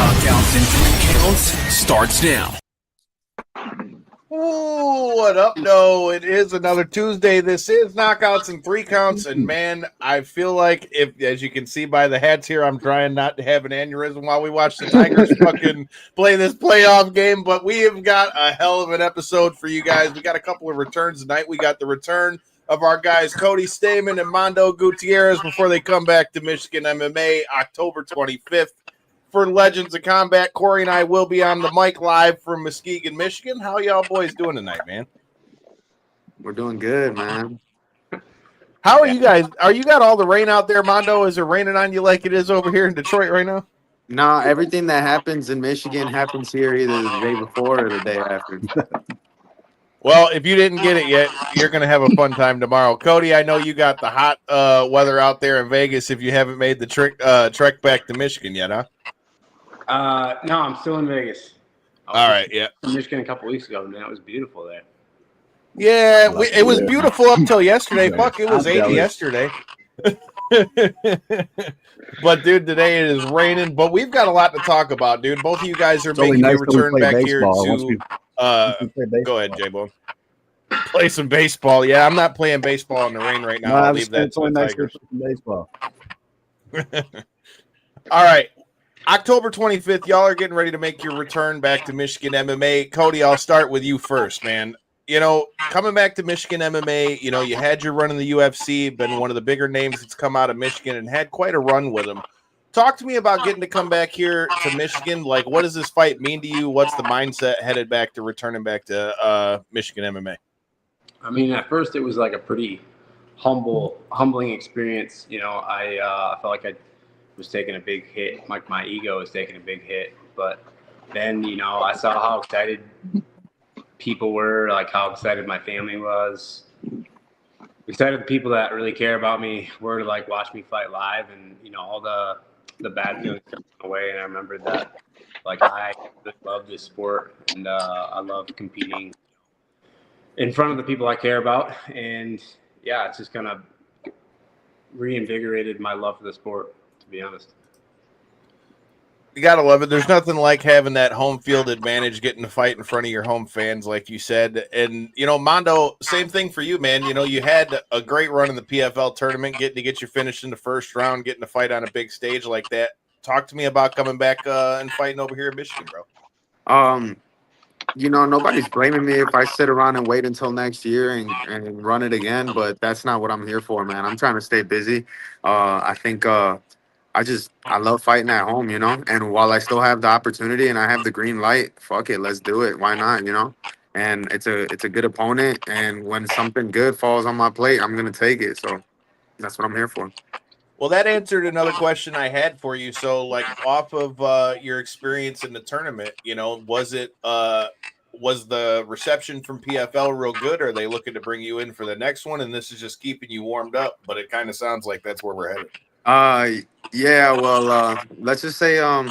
Knockouts in 3 counts starts now. Ooh, what up? No, it is another Tuesday. This is Knockouts in 3 counts, and man, I feel like if, as you can see by the hats here, I'm trying not to have an aneurysm while we watch the Tigers fucking play this playoff game. But we have got a hell of an episode for you guys. We got a couple of returns tonight. We got the return of our guys Cody, Stamann, and Mando Gutierrez before they come back to Michigan MMA October 25th. For Legends of Combat, Corey and I will be on the mic live from Muskegon, Michigan. How y'all boys doing tonight, man? We're doing good, man. How are you guys? Are you got all the rain out there, Mando? Is it raining on you like it is over here in Detroit right now? No, everything that happens in Michigan happens here either the day before or the day after. Well, if you didn't get it yet, you're going to have a fun time tomorrow. Cody, I know you got the hot weather out there in Vegas if you haven't made the trek back to Michigan yet, huh? No, I'm still in Vegas. All right, yeah. In Michigan a couple weeks ago, man. It was beautiful there. Yeah, it was beautiful up till yesterday. Fuck, it was 80 yesterday. But, dude, today it is raining. But we've got a lot to talk about, dude. Both of you guys are making your return back here to go ahead, J-Bone. Play some baseball. Yeah, I'm not playing baseball in the rain right now. I'll leave that to the Tigers. Baseball. All right. October 25th, y'all are getting ready to make your return back to Michigan MMA. Cody, I'll start with you first, man. You know, coming back to Michigan MMA, you know, you had your run in the UFC, been one of the bigger names that's come out of Michigan and had quite a run with them. Talk to me about getting to come back here to Michigan. Like, what does this fight mean to you? What's the mindset headed back to returning back to Michigan MMA? I mean, at first it was like a pretty humbling experience. You know, I felt like I was taking a big hit. Like my ego was taking a big hit. But then, you know, I saw how excited people were, like how excited my family was. Excited the people that really care about me were to like watch me fight live, and you know, all the bad feelings went away. And I remembered that like I really love this sport, and I love competing in front of the people I care about. And yeah, it's just kind of reinvigorated my love for the sport, to be honest. You gotta love it. There's nothing like having that home field advantage, getting to fight in front of your home fans, like you said. And you know, Mando, same thing for you, man. You know, you had a great run in the PFL tournament, getting to get you finished in the first round, getting to fight on a big stage like that. Talk to me about coming back and fighting over here in Michigan, bro. You know, nobody's blaming me if I sit around and wait until next year and run it again, but that's not what I'm here for, man. I'm trying to stay busy. I think I love fighting at home, you know, and while I still have the opportunity and I have the green light, fuck it, let's do it. Why not, you know? And it's a good opponent, and when something good falls on my plate, I'm going to take it. So that's what I'm here for. Well, that answered another question I had for you. So, like, off of your experience in the tournament, you know, was the reception from PFL real good? Or are they looking to bring you in for the next one, and this is just keeping you warmed up? But it kind of sounds like that's where we're headed. Yeah, well, let's just say I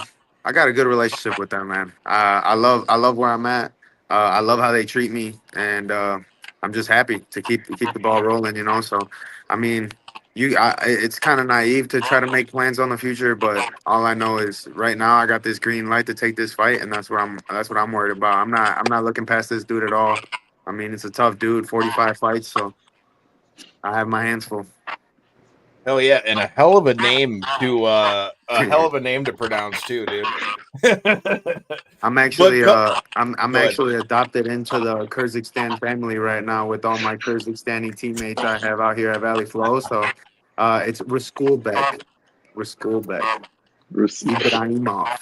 got a good relationship with them, man. I love where I'm at. I love how they treat me, and I'm just happy to keep the ball rolling, you know. So, I mean, it's kind of naive to try to make plans on the future, but all I know is right now I got this green light to take this fight, and that's what I'm worried about. I'm not looking past this dude at all. I mean, it's a tough dude, 45 fights, so I have my hands full. Hell yeah, and a hell of a name to pronounce too, dude. I'm actually I'm actually adopted into the Kyrgyzstan family right now with all my Kyrgyzstani teammates I have out here at Valley Flow. So it's Raskulbek. Ibrahimov.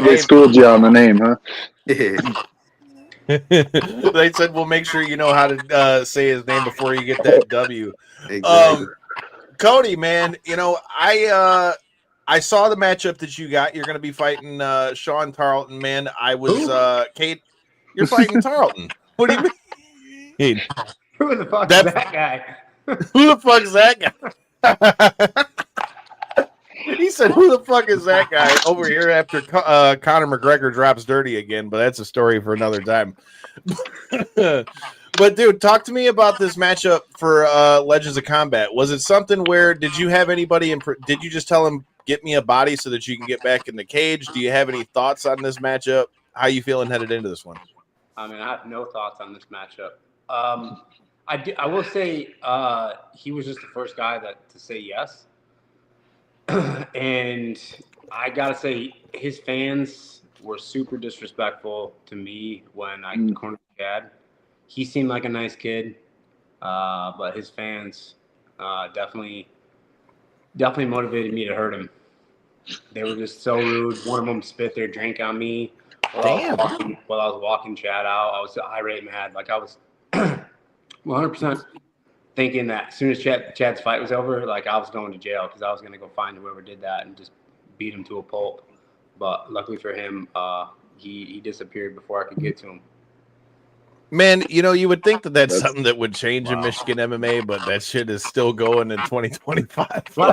They schooled you on the name, huh? They said we'll make sure you know how to say his name before you get that W. Exactly. Cody, man, you know, I saw the matchup that you got. You're going to be fighting Sean Tarleton, man. Kate, you're fighting Tarleton. What do you mean? Who the fuck is that guy? Who the fuck is that guy? He said, who the fuck is that guy over here after Conor McGregor drops dirty again? But that's a story for another time. But, dude, talk to me about this matchup for Legends of Combat. Was it something where did you have anybody did you just tell him get me a body so that you can get back in the cage. Do you have any thoughts on this matchup? How you feeling headed into this one? I mean, I have no thoughts on this matchup. I will say he was just the first guy to say yes. And I got to say, his fans were super disrespectful to me when I cornered Chad. He seemed like a nice kid, but his fans definitely motivated me to hurt him. They were just so rude. One of them spit their drink on me while I was walking Chad out. I was irate mad. Like I was 100% thinking that as soon as Chad's fight was over, like I was going to jail because I was going to go find whoever did that and just beat him to a pulp. But luckily for him, he disappeared before I could get to him. Man, you would think that that's something that would change in Michigan MMA, but that shit is still going in 2025. Well,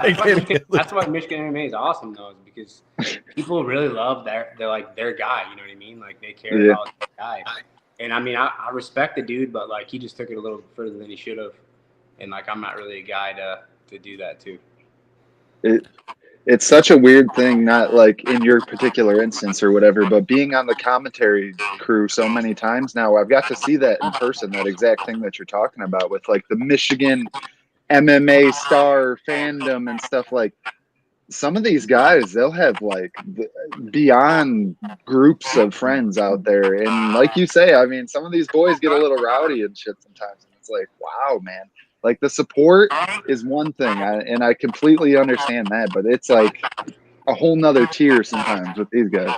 that's why Michigan MMA is awesome, though, is because people really love their guy. You know what I mean? Like they care about the guy. And I mean, I respect the dude, but like he just took it a little further than he should have. And like I'm not really a guy to do that too. It's such a weird thing, not like in your particular instance or whatever, but being on the commentary crew so many times now, I've got to see that in person, that exact thing that you're talking about with like the Michigan MMA star fandom and stuff. Like some of these guys, they'll have like beyond groups of friends out there. And like you say, I mean, some of these boys get a little rowdy and shit sometimes. And it's like, wow, man. Like the support is one thing, and I completely understand that, but it's like a whole nother tier sometimes with these guys.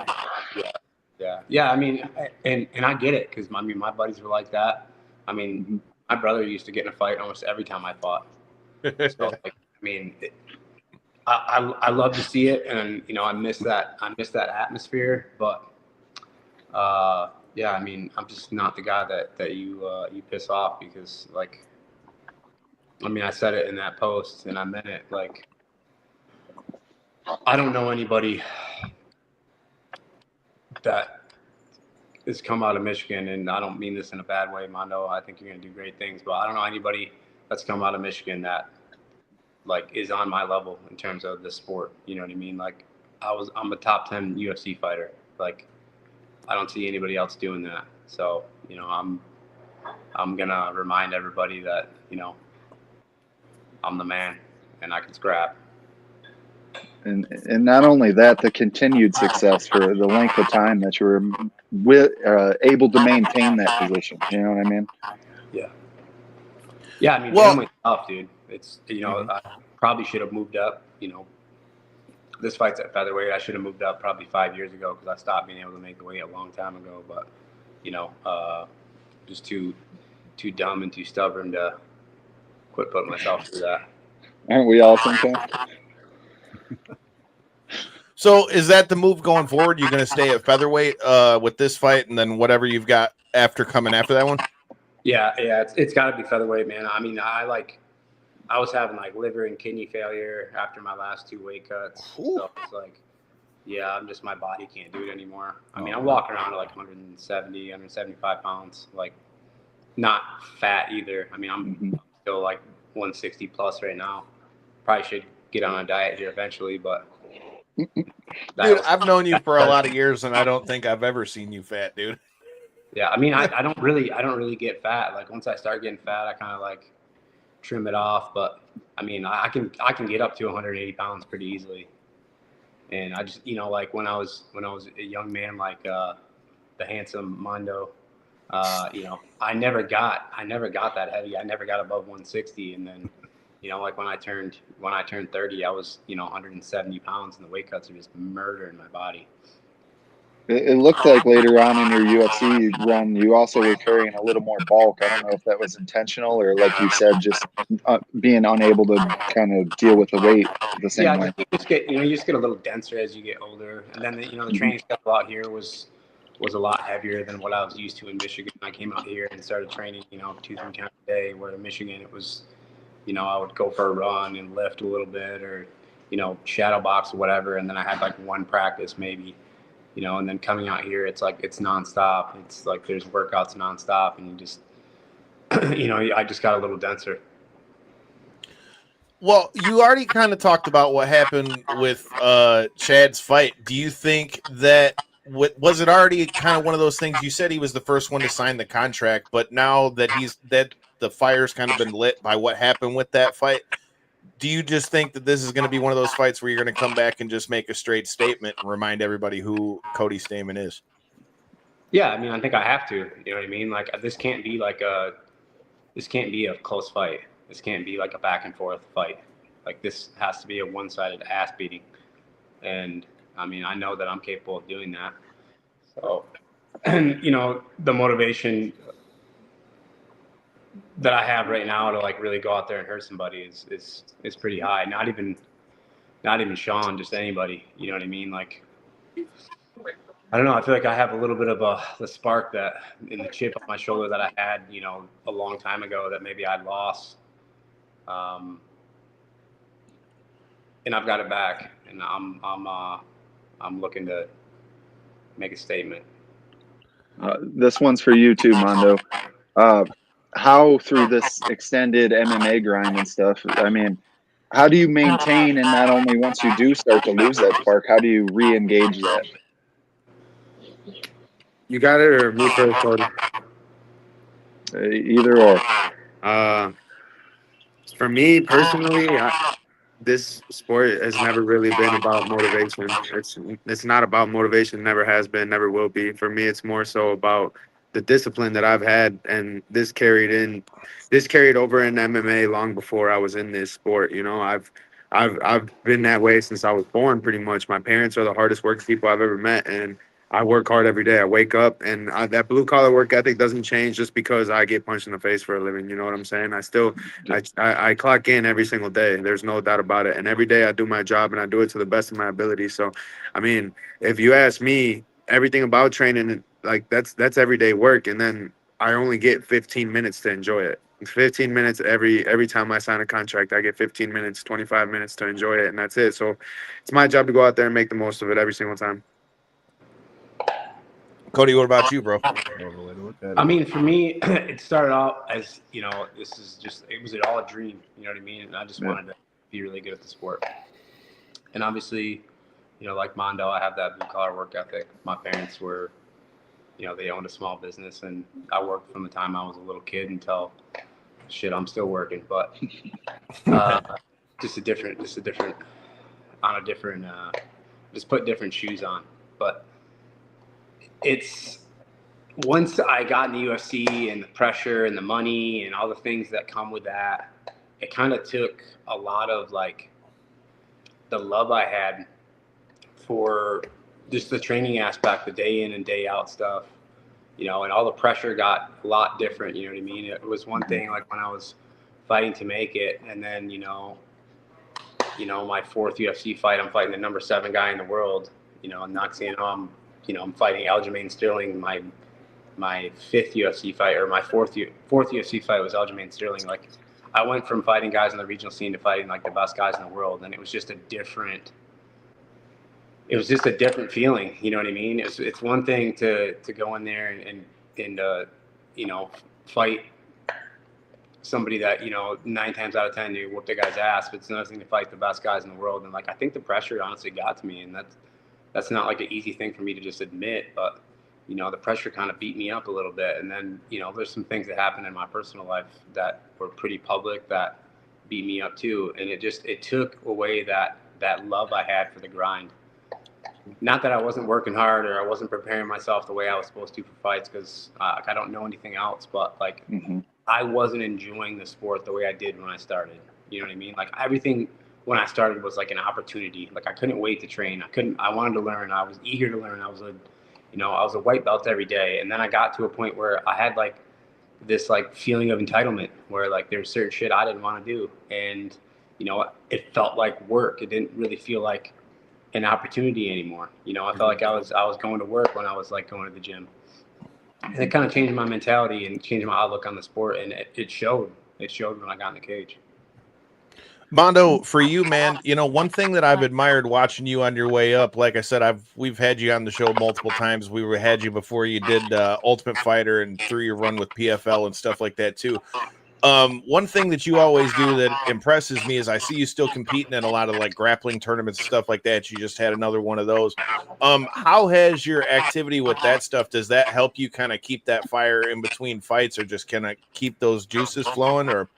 Yeah. I mean, and I get it because my buddies were like that. I mean, my brother used to get in a fight almost every time I fought. So like, I mean, I love to see it, and I miss that atmosphere. But yeah, I mean, I'm just not the guy that you piss off because like. I mean, I said it in that post, and I meant it. Like, I don't know anybody that has come out of Michigan, and I don't mean this in a bad way, Mando. I think you're going to do great things, but I don't know anybody that's come out of Michigan that, like, is on my level in terms of the sport. You know what I mean? Like, I'm a top 10 UFC fighter. Like, I don't see anybody else doing that. So, I'm going to remind everybody that, I'm the man, and I can scrap. And not only that, the continued success for the length of time that you were able to maintain that position. You know what I mean? Yeah. I mean, family's tough, dude. It's I probably should have moved up. This fight's at featherweight. I should have moved up probably 5 years ago because I stopped being able to make the weight a long time ago. But just too dumb and too stubborn to quit putting myself through that. Aren't we all sometimes? So is that the move going forward? You're going to stay at featherweight with this fight, and then whatever you've got coming after that one? Yeah. It's got to be featherweight, man. I mean, I was having like liver and kidney failure after my last 2 weight cuts. Ooh. So it's like, yeah, my body can't do it anymore. I mean, I'm walking around at like 170, 175 pounds, like not fat either. I mean, I'm still like 160 plus right now. Probably should get on a diet here eventually, but dude, I've known you for a lot of years, and I don't think I've ever seen you fat, dude. Yeah, I mean, I don't really get fat. Like once I start getting fat, I kind of like trim it off. But I mean, I can get up to 180 pounds pretty easily. And I just like when I was a young man, like the handsome Mando, I never got that heavy. I never got above 160, and then. Like when I turned 30, I was, 170 pounds, and the weight cuts are just murdering my body. It looked like later on in your UFC run, you also were carrying a little more bulk. I don't know if that was intentional or, like you said, just being unable to kind of deal with the weight the same way. You just get a little denser as you get older, and then the training schedule out here was a lot heavier than what I was used to in Michigan. I came out here and started training, 2-3 times a day. Where in Michigan it was. I would go for a run and lift a little bit or, shadow box or whatever. And then I had like one practice maybe, and then coming out here, it's like, it's nonstop. It's like, there's workouts nonstop and you just, I just got a little denser. Well, you already kind of talked about what happened with Chad's fight. Do you think that was it already kind of one of those things? You said he was the first one to sign the contract, but now that the fire's kind of been lit by what happened with that fight, do you just think that this is going to be one of those fights where you're going to come back and just make a straight statement and remind everybody who Cody Stamann is? Yeah, I mean, I think I have to. You know what I mean? Like this can't be a close fight. This can't be like a back and forth fight. Like this has to be a one-sided ass beating. And I mean, I know that I'm capable of doing that. So, and the motivation that I have right now to like really go out there and hurt somebody is pretty high. Not even Sean, just anybody. You know what I mean? Like, I don't know. I feel like I have a little bit of the spark that in the chip on my shoulder that I had, a long time ago that maybe I'd lost. And I've got it back, and I'm looking to make a statement. This one's for you too, Mando. How through this extended MMA grind and stuff, I mean, how do you maintain, and not only once you do start to lose that spark, how do you re-engage that? You got it, or me first, Cody? Either or. For me personally, this sport has never really been about motivation. It's not about motivation. Never has been. Never will be. For me, it's more so about the discipline that I've had, and this carried over in MMA long before I was in this sport. I've been that way since I was born. Pretty much, my parents are the hardest working people I've ever met, and I work hard every day. I wake up, and that blue collar work ethic doesn't change just because I get punched in the face for a living. You know what I'm saying? I clock in every single day. There's no doubt about it. And every day I do my job, and I do it to the best of my ability. So, I mean, if you ask me, everything about training, like that's everyday work. And then I only get 15 minutes to enjoy it. 15 minutes every time I sign a contract. I get 15 minutes, 25 minutes to enjoy it, and that's it. So it's my job to go out there and make the most of it every single time. Cody, what about you, bro? I mean, for me, it started out as, it was all a dream, you know what I mean? And I just wanted to be really good at the sport. And obviously, like Mando, I have that blue collar work ethic. My parents were, they owned a small business, and I worked from the time I was a little kid until, I'm still working. But just put different shoes on. But it's once I got in the UFC and the pressure and the money and all the things that come with that, it kind of took a lot of like the love I had for just the training aspect, the day in and day out stuff, and all the pressure got a lot different. You know what I mean? It was one thing like when I was fighting to make it, and then my fourth UFC fight, I'm fighting the number 7 guy in the world. I'm not saying I'm fighting Aljamain Sterling. My fifth UFC fight, or my fourth UFC fight was Aljamain Sterling. Like, I went from fighting guys in the regional scene to fighting like the best guys in the world, and it was just a different feeling. You know what I mean? It's one thing to go in there and fight somebody that 9 times out of 10 you whoop the guy's ass, but it's another thing to fight the best guys in the world. And like, I think the pressure honestly got to me, and that's not like an easy thing for me to just admit, but the pressure kind of beat me up a little bit. And then, there's some things that happened in my personal life that were pretty public that beat me up too. And it took away that love I had for the grind. Not that I wasn't working hard or I wasn't preparing myself the way I was supposed to for fights, because I don't know anything else, but like I wasn't enjoying the sport the way I did when I started. You know what I mean? Like, everything when I started was like an opportunity. Like, I couldn't wait to train. I wanted to learn. I was eager to learn. I was a white belt every day. And then I got to a point where I had like this like feeling of entitlement where like there's certain shit I didn't want to do. And, it felt like work. It didn't really feel like an opportunity anymore. I felt like I was going to work when I was like going to the gym. And it kind of changed my mentality and changed my outlook on the sport. And it showed. It showed when I got in the cage. Mando, for you, man, one thing that I've admired watching you on your way up, like I said, we've had you on the show multiple times. Had you before you did Ultimate Fighter and through your run with PFL and stuff like that too. One thing that you always do that impresses me is I see you still competing in a lot of like grappling tournaments and stuff like that. You just had another one of those. How has your activity with that stuff? Does that help you kind of keep that fire in between fights, or just kind of keep those juices flowing? Or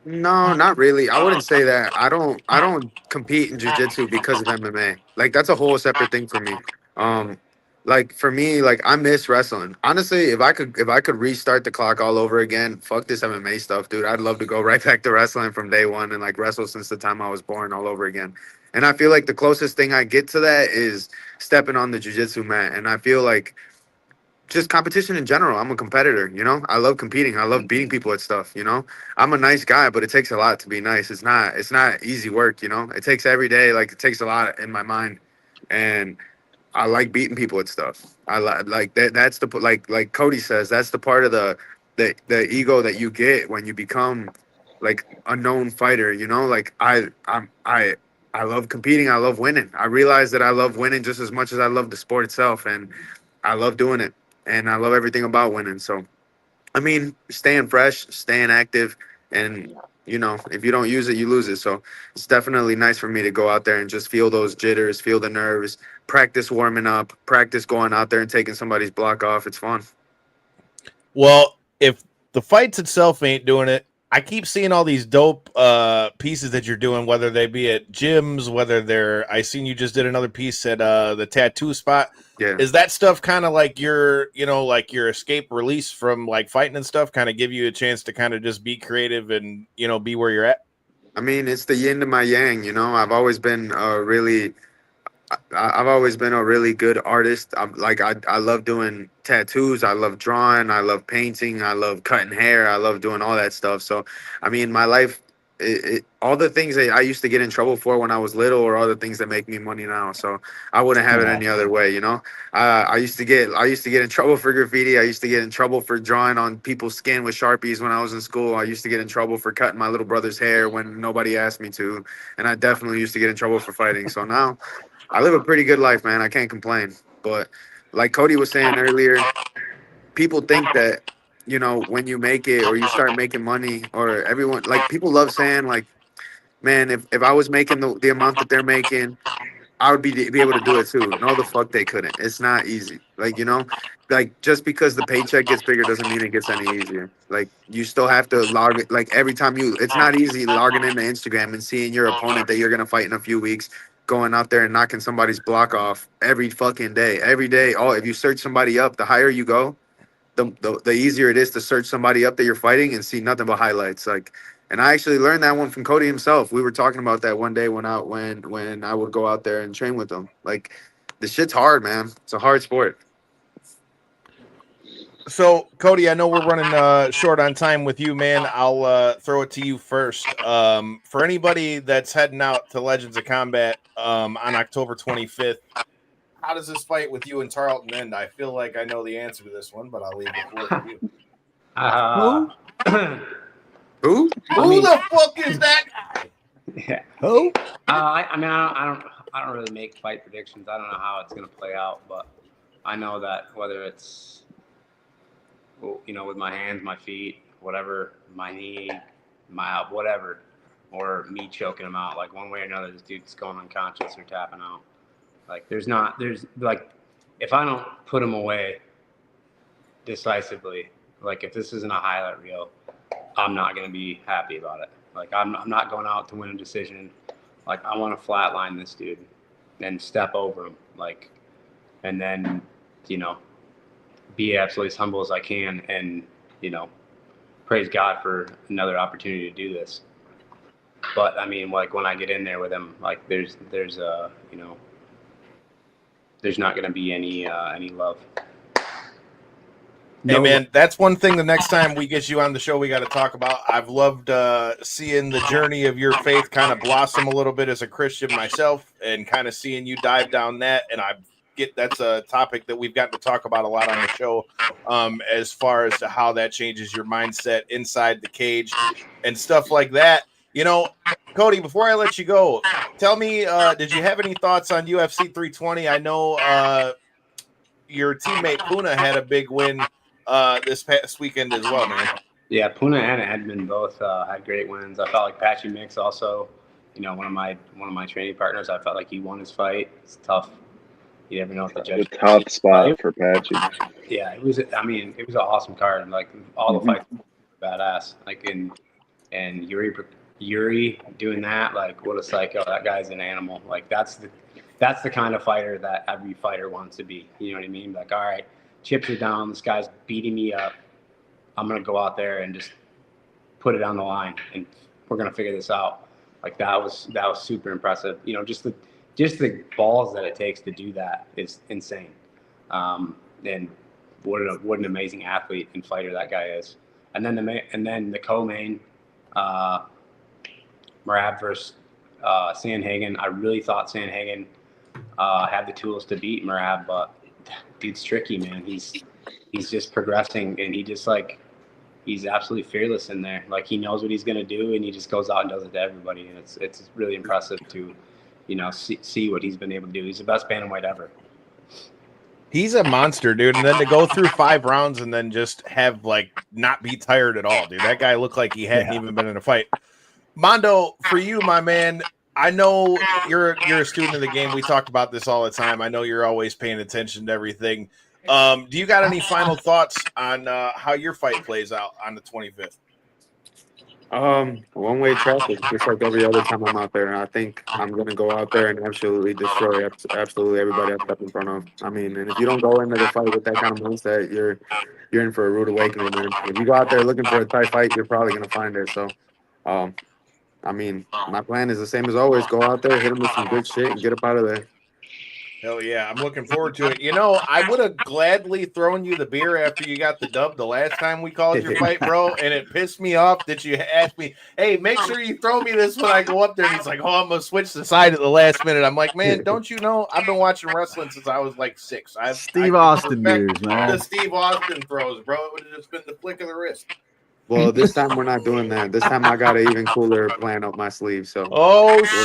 No, not really. I wouldn't say that. I don't compete in jiu-jitsu because of MMA. Like that's a whole separate thing for me. Um like for me, like I miss wrestling. Honestly, if I could restart the clock all over again, fuck this MMA stuff, dude. I'd love to go right back to wrestling from day one and like wrestle since the time I was born all over again. And I feel like the closest thing I get to that is stepping on the jiu-jitsu mat. And I feel like just competition in general. I'm a competitor, you know. I love competing. I love beating people at stuff, you know. I'm a nice guy, but it takes a lot to be nice. It's not easy work, you know. It takes every day, like it takes a lot in my mind. And I like beating people at stuff. Like that that's the like Cody says, that's the part of the ego that you get when you become like a known fighter, you know? Like I love competing, I love winning. I realize that I love winning just as much as I love the sport itself, and I love doing it, and I love everything about winning. So, I mean, staying fresh, staying active, and you know, if you don't use it, you lose it. So, it's definitely nice for me to go out there and just feel those jitters, feel the nerves, practice warming up, practice going out there and taking somebody's block off. It's fun. well, if the fights itself ain't doing it, I keep seeing all these dope pieces that you're doing, whether they be at gyms, whether they're I seen you just did another piece at the tattoo spot. Yeah. Is that stuff kind of like your, you know, like your escape release from like fighting and stuff, kind of give you a chance to kind of just be creative and, you know, be where you're at? I mean, it's the yin to my yang, you know. I've always been a really good artist. I love doing tattoos. I love drawing. I love painting. I love cutting hair. I love doing all that stuff. So, I mean, my life, all the things that I used to get in trouble for when I was little, or all the things that make me money now. So I wouldn't have it any other way, you know. I used to get in trouble for graffiti. I used to get in trouble for drawing on people's skin with Sharpies when I was in school. I used to get in trouble for cutting my little brother's hair when nobody asked me to, and I definitely used to get in trouble for fighting. So now I live a pretty good life, man. I can't complain. But like Cody was saying earlier, people think that, you know, when you make it or you start making money, or everyone, like people love saying like, man, if I was making the amount that they're making, I would be able to do it too. No, the fuck they couldn't. It's not easy. Like, you know, like just because the paycheck gets bigger doesn't mean it gets any easier. Like you still have to log it. Like every time it's not easy logging into Instagram and seeing your opponent that you're going to fight in a few weeks going out there and knocking somebody's block off every fucking day, every day. Oh, if you search somebody up, the higher you go, the easier it is to search somebody up that you're fighting and see nothing but highlights. Like, and I actually learned that one from Cody himself. We were talking about that one day when I would go out there and train with him. Like, the shit's hard, man. It's a hard sport. So, Cody, I know we're running short on time with you, man. I'll throw it to you first. For anybody that's heading out to Legends of Combat on October 25th, how does this fight with you and Tarleton end? I feel like I know the answer to this one, but I'll leave the floor to you. Who? Who the fuck is that guy? Yeah. Who? I mean, I don't really make fight predictions. I don't know how it's gonna play out, but I know that whether it's, you know, with my hands, my feet, whatever, my knee, my whatever, or me choking him out, like one way or another, this dude's going unconscious or tapping out. Like there's like, if I don't put him away decisively, like if this isn't a highlight reel, I'm not gonna be happy about it. Like I'm not going out to win a decision. Like I want to flatline this dude and step over him, like, and then, you know, be absolutely as humble as I can, and, you know, praise God for another opportunity to do this. But I mean, like when I get in there with him, like there's you know, there's not going to be any love. Hey, man, that's one thing the next time we get you on the show we got to talk about. I've loved seeing the journey of your faith kind of blossom a little bit as a Christian myself, and kind of seeing you dive down that. And that's a topic that we've gotten to talk about a lot on the show, as far as to how that changes your mindset inside the cage and stuff like that. You know, Cody, before I let you go, tell me, did you have any thoughts on UFC 320? I know your teammate Puna had a big win this past weekend as well, man. Yeah, Puna and Edmund both had great wins. I felt like Patchy Mix also, one of my training partners. I felt like he won his fight. It's tough. You never know what the A judge. tough spot for Patchy. Yeah, it was. I mean, it was an awesome card. Like all the fights, were badass. Like and Yuri doing that. Like what a psycho. That guy's an animal. Like that's the kind of fighter that every fighter wants to be. You know what I mean? Like, all right, chips are down. This guy's beating me up. I'm gonna go out there and just put it on the line, and we're gonna figure this out. Like that was super impressive. Just the balls that it takes to do that is insane. And what an amazing athlete and fighter that guy is. And then the co-main, Merab versus Sandhagen. I really thought Sandhagen had the tools to beat Merab, but dude's tricky, man. He's just progressing, and he's absolutely fearless in there. Like he knows what he's gonna do, and he just goes out and does it to everybody. And it's really impressive to, see what he's been able to do. He's the best bantamweight ever. He's a monster, dude. And then to go through 5 rounds and then just have not be tired at all, dude. That guy looked like he hadn't even been in a fight. Mando, for you, my man, I know you're a student of the game. We talk about this all the time. I know you're always paying attention to everything. Do you got any final thoughts on how your fight plays out on the 25th? One-way traffic, just like every other time I'm out there. And I think I'm going to go out there and absolutely destroy absolutely everybody I step in front of. I mean, and if you don't go into the fight with that kind of mindset, you're in for a rude awakening, man. If you go out there looking for a tight fight, you're probably going to find it. So, I mean, my plan is the same as always. Go out there, hit them with some good shit, and get up out of there. Hell yeah, I'm looking forward to it. I would have gladly thrown you the beer after you got the dub the last time we called your fight, bro, and it pissed me off that you asked me, hey, make sure you throw me this when I go up there. And he's like, oh, I'm going to switch the side at the last minute. I'm like, man, don't you know? I've been watching wrestling since I was 6. Steve Austin beers, man. The Steve Austin throws, bro. It would have just been the flick of the wrist. Well, this time we're not doing that. This time I got an even cooler plan up my sleeve. So,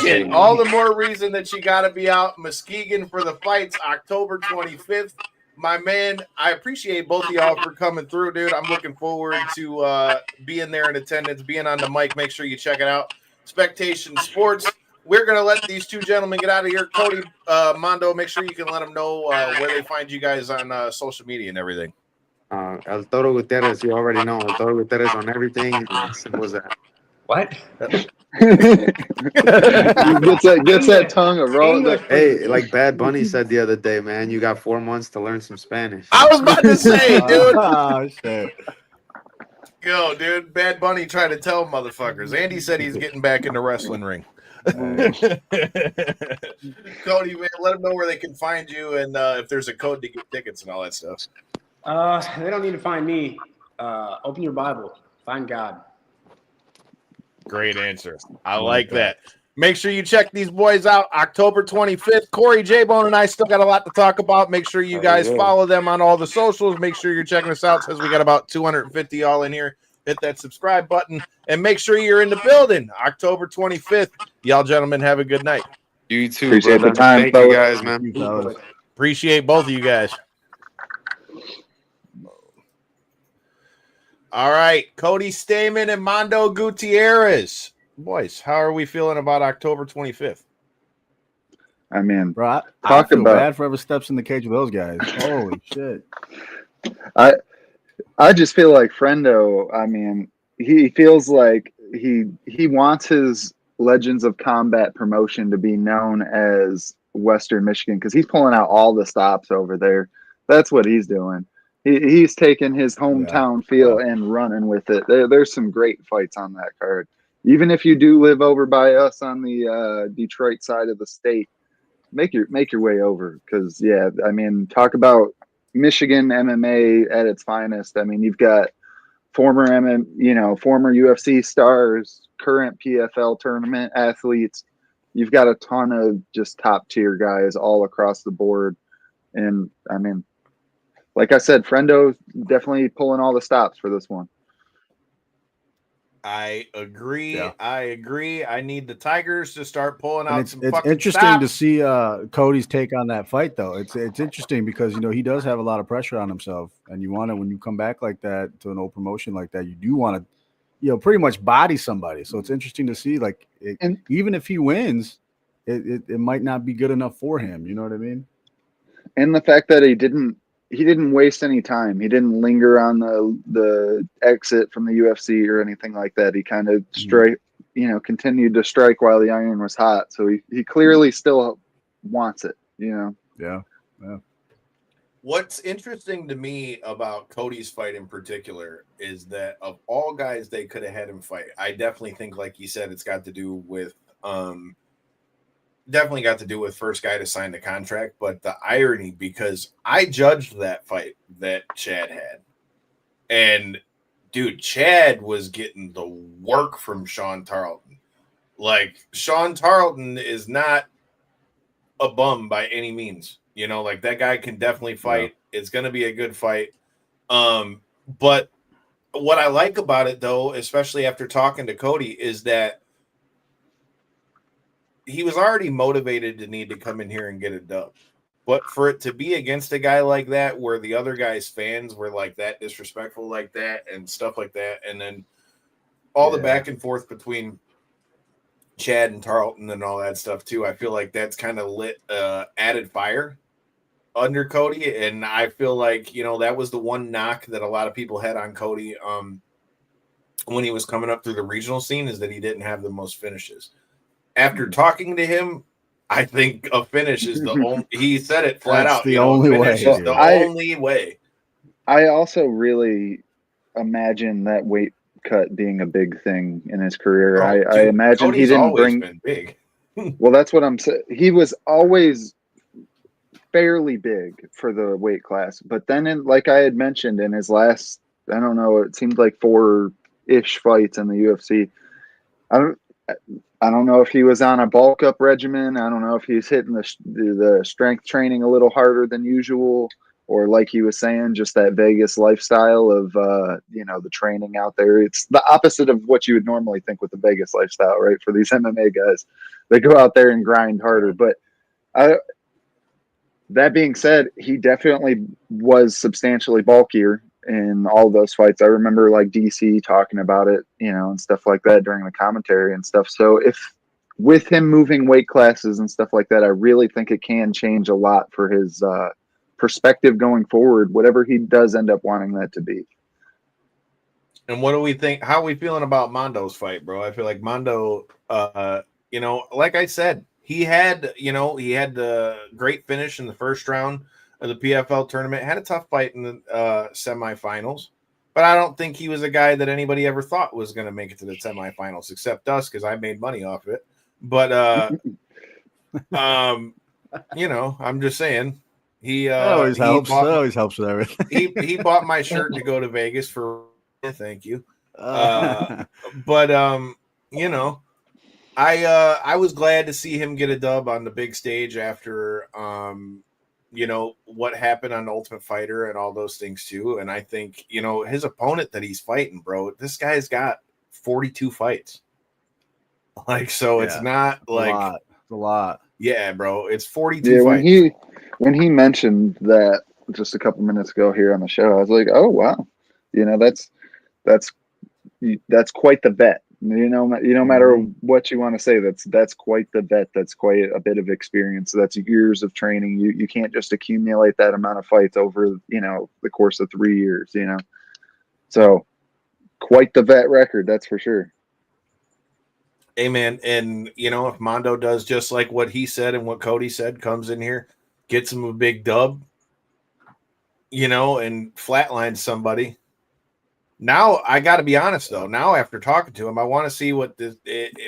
shit! All the more reason that you got to be out Muskegon for the fights, October 25th. My man, I appreciate both of y'all for coming through, dude. I'm looking forward to being there in attendance, being on the mic. Make sure you check it out. Spectation Sports. We're gonna let these two gentlemen get out of here. Cody, Mando, make sure you can let them know where they find you guys on social media and everything. El Toro Gutierrez, you already know. El Toro Gutierrez on everything. Simple as that. What? gets that tongue a roll. Hey, like Bad Bunny said the other day, man, you got 4 months to learn some Spanish. I was about to say, dude. Oh, shit. Yo, dude, Bad Bunny tried to tell motherfuckers. Andy said he's getting back in the wrestling ring. Cody, man, let them know where they can find you and if there's a code to get tickets and all that stuff. They don't need to find me. Open your Bible. Find God. Great answer. I like that. Make sure you check these boys out October 25th. Corey J-Bone and I still got a lot to talk about. Make sure you guys follow them on all the socials. Make sure you're checking us out since we got about 250 y'all in here. Hit that subscribe button and make sure you're in the building October 25th. Y'all gentlemen have a good night. You too. Appreciate brother. the time, Thank you guys, man. Appreciate both of you guys. All right, Cody Stamann and Mando Gutierrez. Boys, how are we feeling about October 25th? I mean, bro, I feel bad for whoever steps in the cage with those guys. Holy shit. I just feel like Friendo, I mean, he feels like he wants his Legends of Combat promotion to be known as Western Michigan because he's pulling out all the stops over there. That's what he's doing. He's taking his hometown feel and running with it. There's some great fights on that card. Even if you do live over by us on the Detroit side of the state, make your way over because I mean, talk about Michigan MMA at its finest. I mean, you've got former UFC stars, current PFL tournament athletes. You've got a ton of just top tier guys all across the board, and I mean, like I said, Friendo's definitely pulling all the stops for this one. I agree. Yeah. I agree. I need the Tigers to start pulling And out it's some it's fucking interesting to stops. see Cody's take on that fight, though. It's interesting because he does have a lot of pressure on himself, and you want to when you come back like that to an old promotion like that, you do want to pretty much body somebody. So it's interesting to see And even if he wins, it might not be good enough for him. You know what I mean? and the fact that he didn't waste any time. He didn't linger on the exit from the UFC or anything like that. He kind of continued to strike while the iron was hot. So he clearly still wants it, Yeah. What's interesting to me about Cody's fight in particular is that of all guys they could have had him fight, I definitely think, like you said, it's got to do with first guy to sign the contract. But the irony, because I judged that fight that Chad had, and dude, Chad was getting the work from Sean Tarleton. Like, Sean Tarleton is not a bum by any means. Like, that guy can definitely fight. Yeah. It's going to be a good fight. But what I like about it, though, especially after talking to Cody, is that he was already motivated to need to come in here and get a dub. But for it to be against a guy like that, where the other guy's fans were like that disrespectful like that and stuff like that, and then all the back and forth between Chad and Tarleton and all that stuff too, I feel like that's kind of lit added fire under Cody. And I feel like, that was the one knock that a lot of people had on Cody when he was coming up through the regional scene, is that he didn't have the most finishes. After talking to him, I think a finish is the only, he said it flat out, the only way. Is the only way. I also really imagine that weight cut being a big thing in his career. I imagine Cody's he didn't always bring been big. Well, that's what I'm saying. He was always fairly big for the weight class, but then like I had mentioned in his last, I don't know, it seemed like 4-ish fights in the UFC. I don't know if he was on a bulk up regimen. I don't know if he's hitting the strength training a little harder than usual, or like he was saying, just that Vegas lifestyle of the training out there. It's the opposite of what you would normally think with the Vegas lifestyle, right? For these MMA guys, they go out there and grind harder. But that being said, he definitely was substantially bulkier in all those fights. I remember like DC talking about it, and stuff like that during the commentary and stuff. So if with him moving weight classes and stuff like that, I really think it can change a lot for his perspective going forward, whatever he does end up wanting that to be. And what do we think? How are we feeling about Mando's fight, bro? I feel like Mando, like I said, he had the great finish in the first round of the PFL tournament, had a tough fight in the semifinals, but I don't think he was a guy that anybody ever thought was going to make it to the semifinals, except us, because I made money off of it. But, I'm just saying, that always helps. That always helps with everything. he bought my shirt to go to Vegas for, thank you. But, I was glad to see him get a dub on the big stage after, what happened on Ultimate Fighter and all those things too. And I think, his opponent that he's fighting, bro, this guy's got 42 fights. Like, so it's not like a lot. Yeah, bro, it's 42 fights. When he mentioned that just a couple minutes ago here on the show, I was like, oh wow, that's quite the vet. No matter what you want to say, that's quite the vet. That's quite a bit of experience. That's years of training. You can't just accumulate that amount of fights over the course of 3 years. So quite the vet record, that's for sure. Hey man, and if Mando does just like what he said and what Cody said, comes in here, gets him a big dub, and flatlines somebody. Now, I got to be honest, though. Now, after talking to him, I want to see what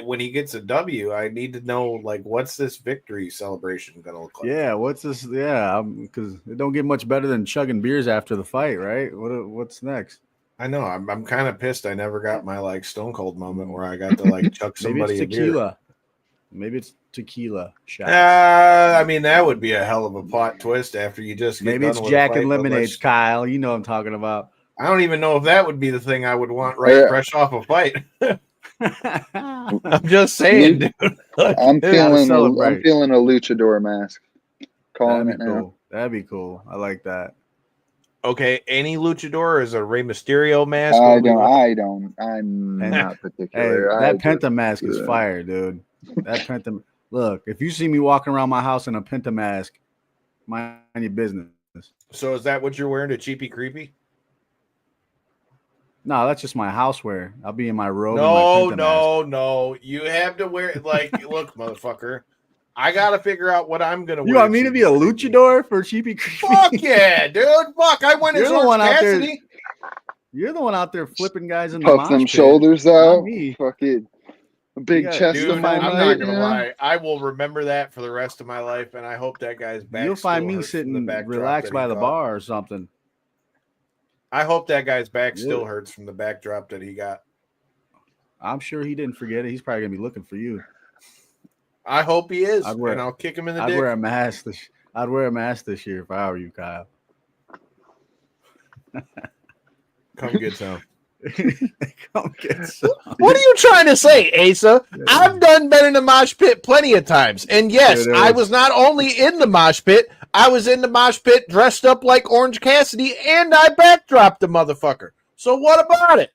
when he gets a W, I need to know, like, what's this victory celebration going to look like? Yeah, what's this? Yeah, because it don't get much better than chugging beers after the fight, right? What's next? I know. I'm kind of pissed I never got my, like, Stone Cold moment where I got to, like, chuck somebody Maybe it's tequila. A beer. Maybe it's tequila shots. I mean, that would be a hell of a plot twist after you just get Maybe done it's with Jack a fight, and lemonades, Kyle. You know what I'm talking about. I don't even know if that would be the thing I would want fresh off a fight. I'm just saying, dude. I'm feeling a luchador mask. Calling it now. Cool. That'd be cool. I like that. Okay, any luchador is a Rey Mysterio mask. I'm not particular. Hey, that Penta mask is fire, dude. That Penta. Look, if you see me walking around my house in a Penta mask, mind your business. So is that what you're wearing to Cheapy Creepy? No, that's just my housewear. I'll be in my robe. No. You have to wear look, motherfucker. I gotta figure out what I'm gonna wear. You want me to be a luchador for Cheapy Creepy? Fuck yeah, dude. Fuck, I went as Orange Cassidy. You're the one out there flipping guys in the puff them shoulders out. Fuck it. A big chest dude, of my I'm not gonna lie. I will remember that for the rest of my life, and I hope that guy's back. You'll find me sitting relaxed by the bar or something. I hope that guy's back still hurts from the backdrop that he got. I'm sure he didn't forget it. He's probably gonna be looking for you. I hope he is, and I'll kick him in the dick. I'd wear a mask this year if I were you, Kyle. Come get some. Come get some. What are you trying to say, Asa? I've been in the mosh pit plenty of times, and yes, I was not only in the mosh pit, I was in the mosh pit dressed up like Orange Cassidy, and I backdropped the motherfucker. So what about it?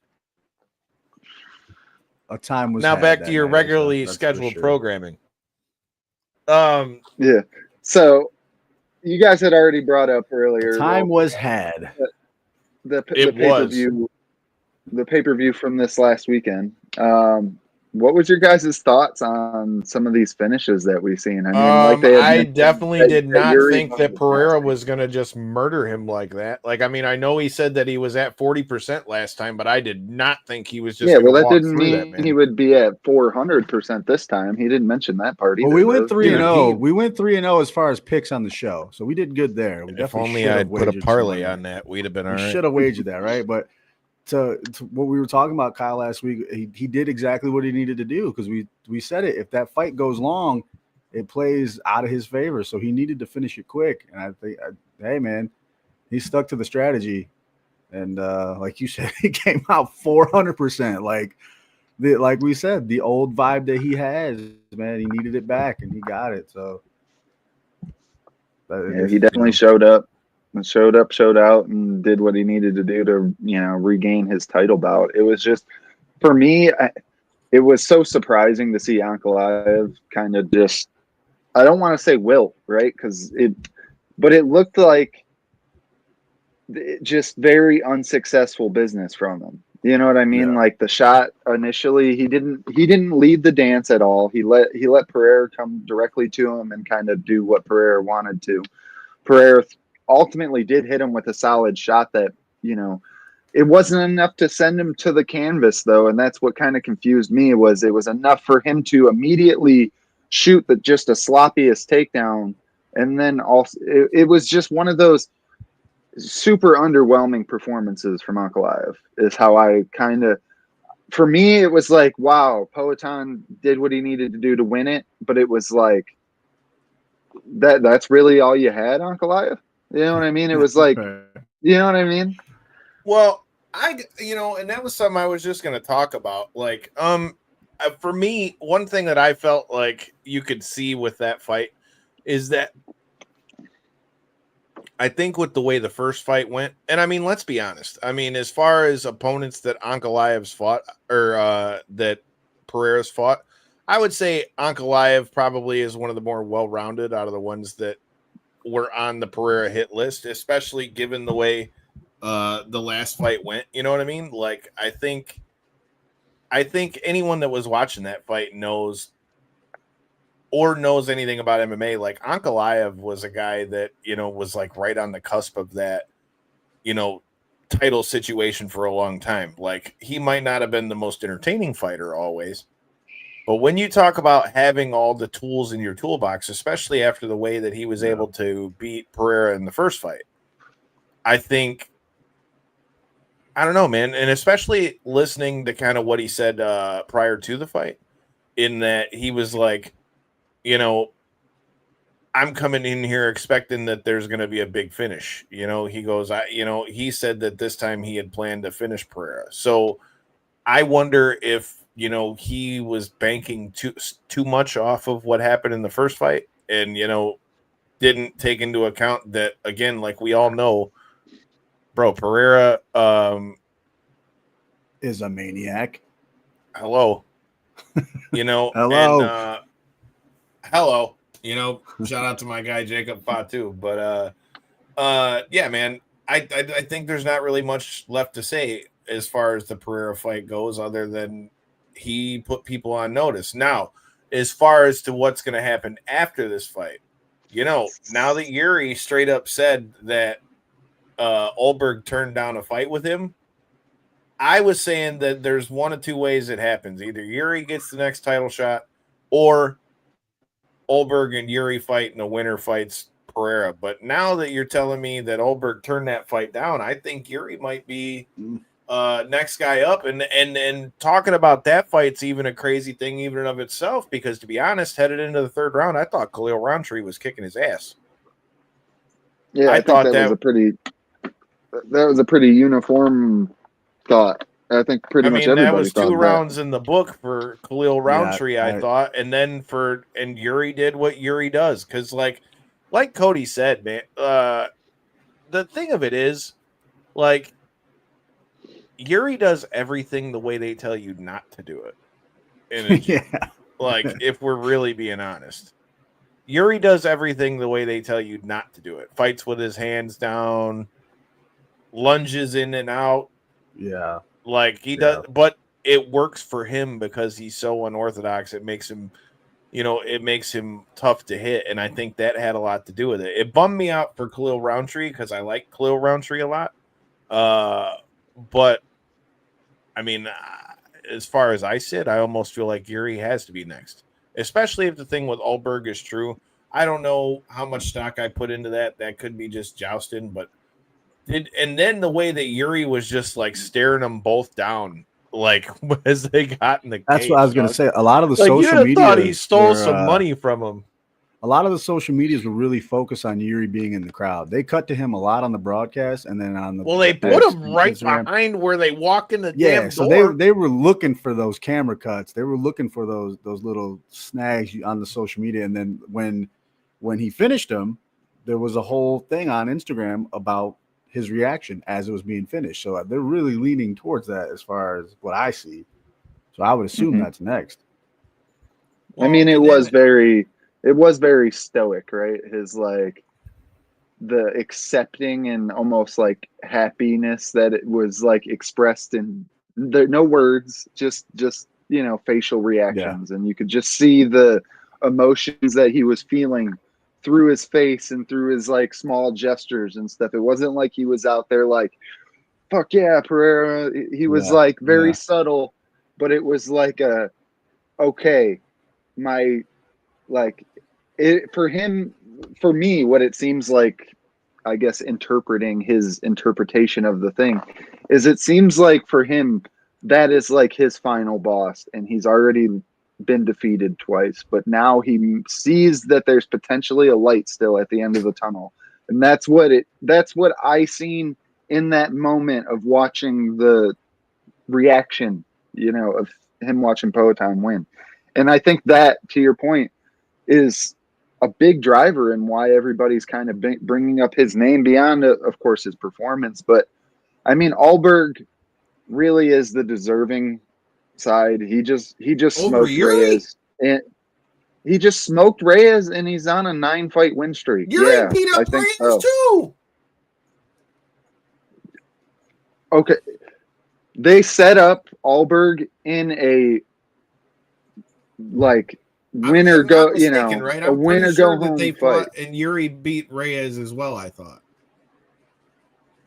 A time was now back to your regularly scheduled programming. Yeah. So you guys had already brought up earlier. Time was had. The pay-per-view. The pay-per-view from this last weekend. What was your guys' thoughts on some of these finishes that we've seen? I mean, I definitely did not think that Pereira was going to just murder him like that. Like, I mean, I know he said that he was at 40% last time, but I did not think he was just. Yeah, well, that didn't mean he would be at 400% this time. He didn't mention that part either. Well, we went 3-0. We went 3-0 as far as picks on the show, so we did good there. We if only I'd put a parlay on that, we'd have been all right. Should have wagered that, right? But. To what we were talking about, Kyle, last week, he did exactly what he needed to do because we said it. If that fight goes long, it plays out of his favor. So he needed to finish it quick. And I think, hey, man, he stuck to the strategy. And like you said, he came out 400%. Like we said, the old vibe that he has, man, he needed it back and he got it. So yeah, he definitely showed up. Showed out, and did what he needed to do to, regain his title bout. It was just, for me, it was so surprising to see Ankalaev kind of just, I don't want to say wilt, right? But it looked like just very unsuccessful business from him. You know what I mean? Yeah. Like the shot initially, he didn't lead the dance at all. He let Pereira come directly to him and kind of do what Pereira wanted to. Pereira ultimately did hit him with a solid shot that, it wasn't enough to send him to the canvas though. And that's what kind of confused me it was enough for him to immediately shoot just a sloppiest takedown. And then also it was just one of those super underwhelming performances from Ankalaev is how I for me, it was like, wow, Poatan did what he needed to do to win it. But it was like, that's really all you had, Ankalaev? You know what I mean? It was like, you know what I mean? Well, and that was something I was just going to talk about. Like, for me, one thing that I felt like you could see with that fight is that I think with the way the first fight went, and I mean, let's be honest. I mean, as far as opponents that Ankalaev's fought or that Pereira's fought, I would say Ankalaev probably is one of the more well-rounded out of the ones that were on the Pereira hit list, especially given the way the last fight went. You know what I mean? Like, I think anyone that was watching that fight knows anything about MMA. Like, Ankalaev was a guy that, was like right on the cusp of that, title situation for a long time. Like, he might not have been the most entertaining fighter always, but when you talk about having all the tools in your toolbox, especially after the way that he was able to beat Pereira in the first fight, I think, I don't know, man. And especially listening to kind of what he said prior to the fight, in that he was like, I'm coming in here expecting that there's going to be a big finish. He goes, he said that this time he had planned to finish Pereira. So I wonder if, he was banking too much off of what happened in the first fight and, didn't take into account that, again, like we all know, bro, Pereira is a maniac. Hello. Hello. And hello. Shout out to my guy Jacob Fatu. But yeah, man, I think there's not really much left to say as far as the Pereira fight goes, other than he put people on notice. Now, as far as to what's going to happen after this fight, now that Yuri straight up said that Olberg turned down a fight with him, I was saying that there's one of two ways it happens. Either Yuri gets the next title shot, or Olberg and Yuri fight and the winner fights Pereira. But now that you're telling me that Olberg turned that fight down, I think Yuri might be next guy up. And talking about that fight's even a crazy thing even in of itself, because to be honest, headed into the third round, I thought Khalil Roundtree was kicking his ass. Yeah, I thought that was a pretty uniform thought. I think pretty much everybody that was thought two rounds in the book for Khalil Roundtree, Yeah, I thought, and then and Yuri did what Yuri does, because like Cody said, man, the thing of it is, like, Yuri does everything the way they tell you not to do it. And yeah, like, if we're really being honest, Yuri does everything the way they tell you not to do it. Fights with his hands down, lunges in and out. yeah. Like he does, but it works for him because he's so unorthodox. It makes him, it makes him tough to hit. And I think that had a lot to do with it. It bummed me out for Khalil Roundtree because I like Khalil Roundtree a lot. But I mean, as far as I sit, I almost feel like Yuri has to be next, especially if the thing with Olberg is true. I don't know how much stock I put into that. That could be just jousting, but and then the way that Yuri was just like staring them both down, like as they got in the cage. That's what I was going to say. A lot of the like, social media thought he stole some money from him. A lot of the social medias were really focused on Yuri being in the crowd. They cut to him a lot on the broadcast, and then on the they put him right behind where they walk in the damn door. So they were looking for those camera cuts. They were looking for those little snags on the social media. And then when he finished them, there was a whole thing on Instagram about his reaction as it was being finished. So they're really leaning towards that as far as what I see. So I would assume that's next. Well, I mean, it was very stoic, right? His like the accepting and almost like happiness that it was like expressed in no words, just facial reactions. And you could just see the emotions that he was feeling through his face and through his like small gestures and stuff. It wasn't like he was out there like, fuck yeah, Pereira. He was like very subtle, but it was like okay, my, like, it for him, for me, what it seems like, I guess, interpreting his interpretation of the thing is, it seems like for him, that is like his final boss, and he's already been defeated twice, but now he sees that there's potentially a light still at the end of the tunnel. And that's what I seen in that moment of watching the reaction, of him watching Poatan win. And I think that, to your point, is a big driver in why everybody's kind of bringing up his name beyond, of course, his performance. But I mean, Olberg really is the deserving side. He just smoked Reyes, and he just smoked Reyes, and he's on a 9-fight win streak. Yuri beat up Reyes too. Okay, they set up Olberg in a like winner go, right? a winner go home they fight. And Yuri beat Reyes as well, I thought.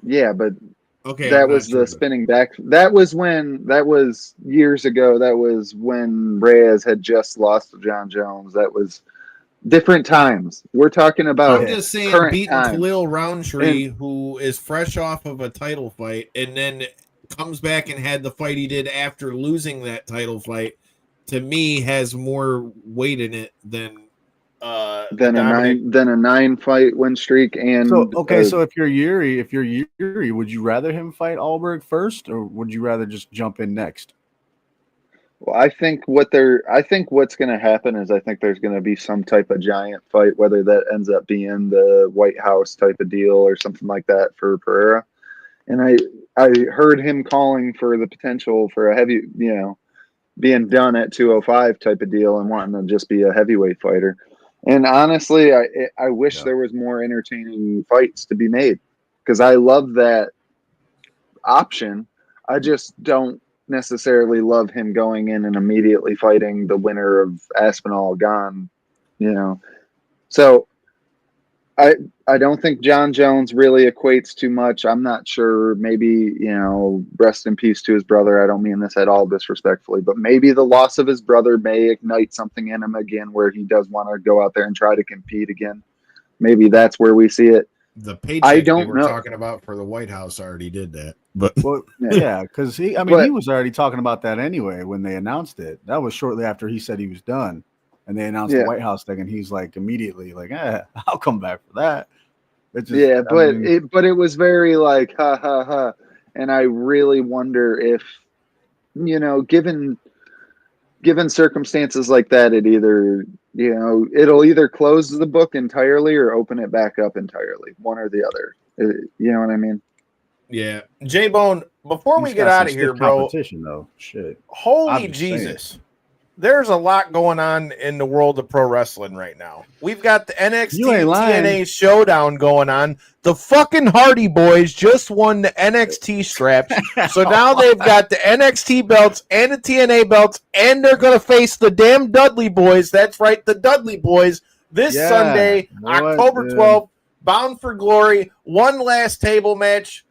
Yeah, but okay, that was the spinning back. That was years ago. That was when Reyes had just lost to John Jones. That was different times. We're talking about. I'm just saying, beating Khalil Roundtree, who is fresh off of a title fight, and then comes back and had the fight he did after losing that title fight, to me has more weight in it than Then a Dominic. then a 9-fight win streak, and So okay, so if you're Yuri, would you rather him fight Allberg first, or would you rather just jump in next? well, I think what's going to happen is I think there's going to be some type of giant fight, whether that ends up being the White House type of deal or something like that for Pereira. And I heard him calling for the potential for a heavy, being done at 205 type of deal and wanting to just be a heavyweight fighter. And honestly, I wish there was more entertaining fights to be made because I love that option. I just don't necessarily love him going in and immediately fighting the winner of Aspinall Gane, So I don't think John Jones really equates too much. I'm not sure. Maybe, rest in peace to his brother. I don't mean this at all disrespectfully, but maybe the loss of his brother may ignite something in him again where he does want to go out there and try to compete again. Maybe that's where we see it. The paycheck I don't we were know. talking about for the White House already did that. But Well, yeah, because he was already talking about that anyway when they announced it. That was shortly after he said he was done. And they announced the White House thing, and he's like immediately like, I'll come back for that. But it was very like ha ha ha, and I really wonder if given circumstances like that, it either it'll either close the book entirely or open it back up entirely, one or the other. You know what I mean? yeah, J-Bone, before we get out of here, bro, competition though, shit. Holy Jesus. There's a lot going on in the world of pro wrestling right now. We've got the NXT TNA showdown going on. The fucking Hardy Boys just won the NXT straps. So now they've got the NXT belts and the TNA belts, and they're going to face the damn Dudley Boys. That's right, the Dudley Boys this Sunday, October 12th, Bound for Glory. One last table match.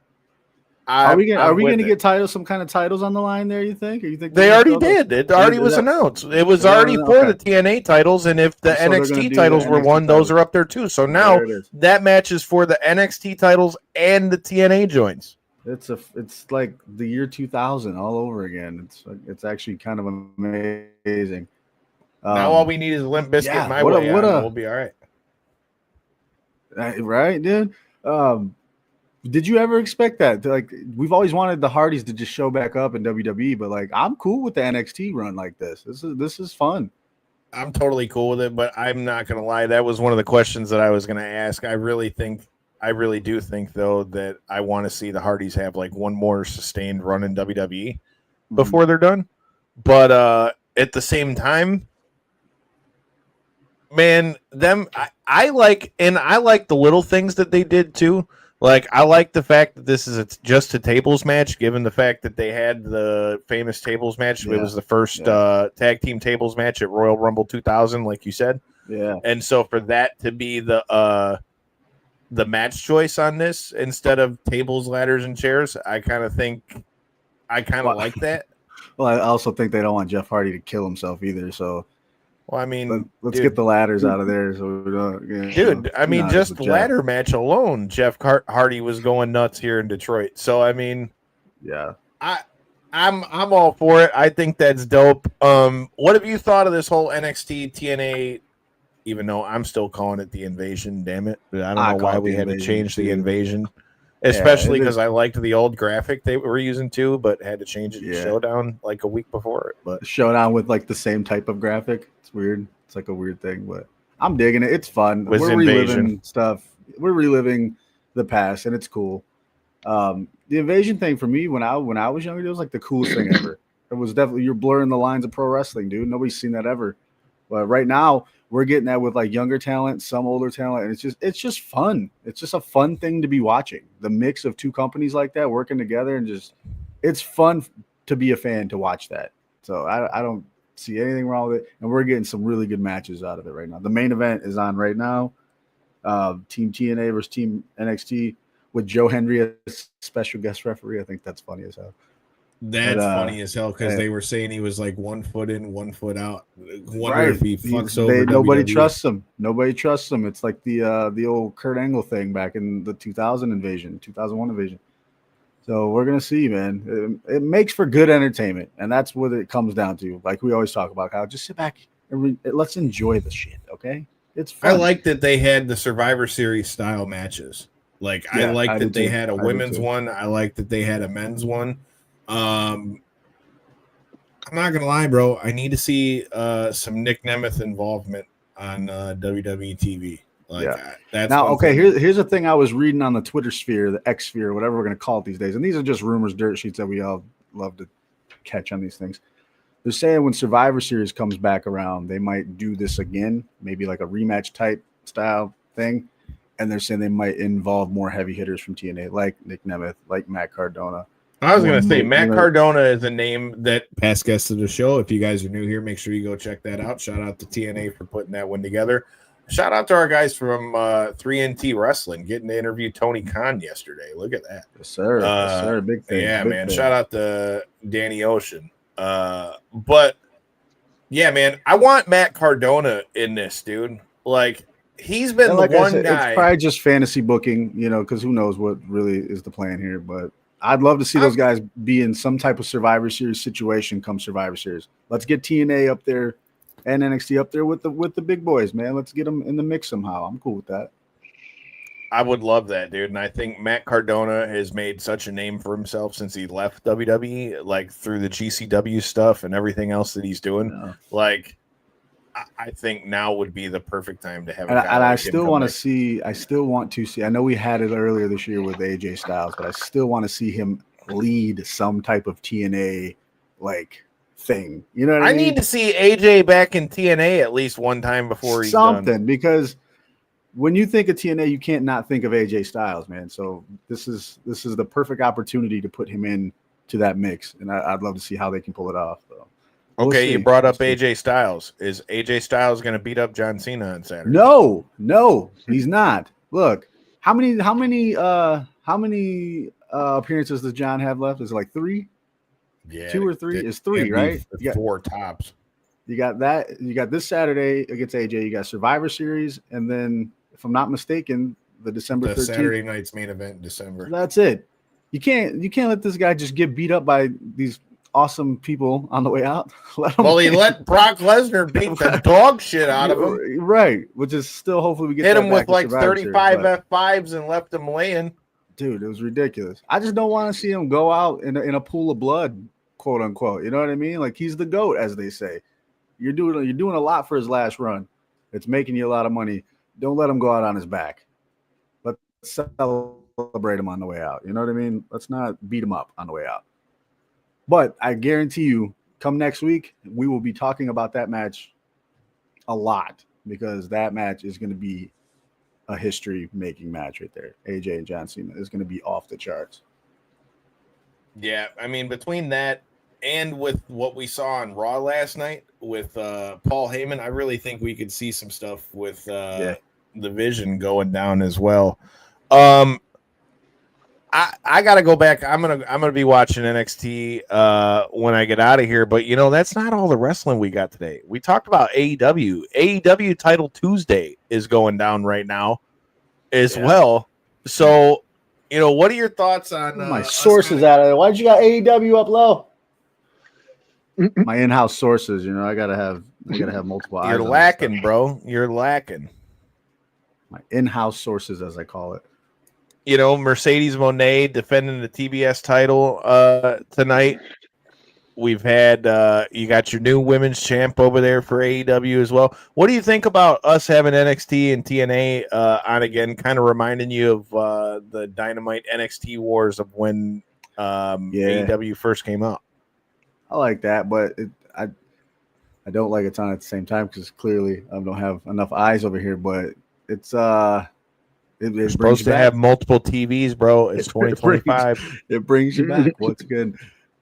Are we going to get some kind of titles on the line there, you think? Or you think they already did? It already was announced. It was already for the TNA titles, and if the NXT titles were won, those are up there too. So now that match is for the NXT titles and the TNA joints. It's like the year 2000 all over again. It's actually kind of amazing. Now all we need is Limp Bizkit my way. We'll be all right. Right, dude? Did you ever expect that? Like, we've always wanted the Hardys to just show back up in WWE, but like, I'm cool with the NXT run like this. This is fun. I'm totally cool with it, but I'm not gonna lie. That was one of the questions that I was gonna ask. I really do think though that I want to see the Hardys have like one more sustained run in WWE before they're done. But at the same time, man, I like the little things that they did too. Like, I like the fact that this is just a tables match, given the fact that they had the famous tables match. Yeah. It was the first tag team tables match at Royal Rumble 2000, like you said. Yeah. And so for that to be the match choice on this instead of tables, ladders, and chairs, I kind of like that. Well, I also think they don't want Jeff Hardy to kill himself either, so... Well, I mean, let's get the ladders out of there. So we don't, I mean, just the ladder match alone, Jeff Hardy was going nuts here in Detroit. So, I mean, yeah, I'm all for it. I think that's dope. What have you thought of this whole NXT TNA? Even though I'm still calling it the Invasion, damn it! But I don't know why we had to change the Invasion. Especially because I liked the old graphic they were using too, but had to change it to Showdown like a week before it. But Showdown with like the same type of graphic. It's weird. It's like a weird thing, but I'm digging it. It's fun. We're reliving stuff. We're reliving the past, and it's cool. The Invasion thing for me when I was younger, it was like the coolest thing ever. It was definitely, you're blurring the lines of pro wrestling, dude. Nobody's seen that ever. But right now, we're getting that with like younger talent, some older talent, and it's just fun. It's just a fun thing to be watching. The mix of two companies like that working together, and it's fun to be a fan to watch that. So I don't see anything wrong with it, and we're getting some really good matches out of it right now. The main event is on right now. Team TNA versus Team NXT with Joe Hendry as special guest referee. I think that's funny as hell. That's funny as hell because they were saying he was like 1 foot in, 1 foot out. Wonder if he fucks over. Nobody trusts him. Nobody trusts him. It's like the old Kurt Angle thing back in the 2001 invasion. So we're gonna see, man. It makes for good entertainment, and that's what it comes down to. Like we always talk about, Kyle. Just sit back and let's enjoy the shit, okay? It's fun. I like that they had the Survivor Series style matches. Like I like that they had a women's one. I like that they had a men's one. I'm not gonna lie, bro. I need to see some Nick Nemeth involvement on WWE TV. Like that's now okay. Here's the thing I was reading on the Twitter sphere, the X sphere, whatever we're gonna call it these days, and these are just rumors, dirt sheets that we all love to catch on these things. They're saying when Survivor Series comes back around, they might do this again, maybe like a rematch type style thing. And they're saying they might involve more heavy hitters from TNA, like Nick Nemeth, like Matt Cardona. I was going to say Matt Cardona is a name that past guest of the show. If you guys are new here, make sure you go check that out. Shout out to TNA for putting that one together. Shout out to our guys from 3NT Wrestling getting to interview Tony Khan yesterday. Look at that. Yes, sir. Yes, sir. Big thing. Yeah, big man. thing. Shout out to Danny Ocean. But yeah, man, I want Matt Cardona in this, dude. Like, he's been the one guy. It's probably just fantasy booking, because who knows what really is the plan here. But I'd love to see those guys be in some type of Survivor Series situation come Survivor Series. Let's get TNA up there and NXT up there with the big boys, man. Let's get them in the mix somehow. I'm cool with that. I would love that, dude. And I think Matt Cardona has made such a name for himself since he left WWE, like through the GCW stuff and everything else that he's doing. Yeah. Like, I think now would be the perfect time to have. And I still want to see. I know we had it earlier this year with AJ Styles, but I still want to see him lead some type of TNA thing. You know what I mean? I need to see AJ back in TNA at least one time before he's done. Because when you think of TNA, you can't not think of AJ Styles, man. So this is the perfect opportunity to put him in to that mix, and I'd love to see how they can pull it off. So. Okay, you brought up AJ Styles. Is AJ Styles going to beat up John Cena on Saturday? No, he's not. Look, how many appearances does John have left? Is it like 3? Yeah, 2 or 3? It's 3, right? You got 4 tops. You got that. You got this Saturday against AJ. You got Survivor Series, and then, if I'm not mistaken, the December 13th. Saturday night's main event in December. That's it. You can't let this guy just get beat up by these awesome people on the way out. He let Brock Lesnar beat the dog shit out of him. Right, which is still hopefully we get hit him with like 35 F5s and left him laying. Dude, it was ridiculous. I just don't want to see him go out in a pool of blood, quote unquote. You know what I mean? Like, he's the GOAT, as they say. You're doing a lot for his last run. It's making you a lot of money. Don't let him go out on his back. Let's celebrate him on the way out. You know what I mean? Let's not beat him up on the way out. But I guarantee you, come next week, we will be talking about that match a lot, because that match is going to be a history-making match right there. AJ and John Cena is going to be off the charts. Yeah, I mean, between that and with what we saw on Raw last night with Paul Heyman, I really think we could see some stuff with the Vision going down as well. I gotta go back. I'm gonna be watching NXT when I get out of here. But that's not all the wrestling we got today. We talked about AEW. AEW Title Tuesday is going down right now as well. So, what are your thoughts on my sources out of there? Why'd you got AEW up low? My in-house sources. I gotta have multiple eyes. You're lacking, bro. You're lacking. My in-house sources, as I call it. Mercedes Moné defending the TBS title tonight. We've had you got your new women's champ over there for AEW as well. What do you think about us having NXT and TNA on again, kind of reminding you of the Dynamite NXT wars of when AEW first came out? I like that, but I don't like it's on at the same time, because clearly I don't have enough eyes over here, but it's We're supposed to have multiple TVs, bro. It's 2025. It brings you back once again.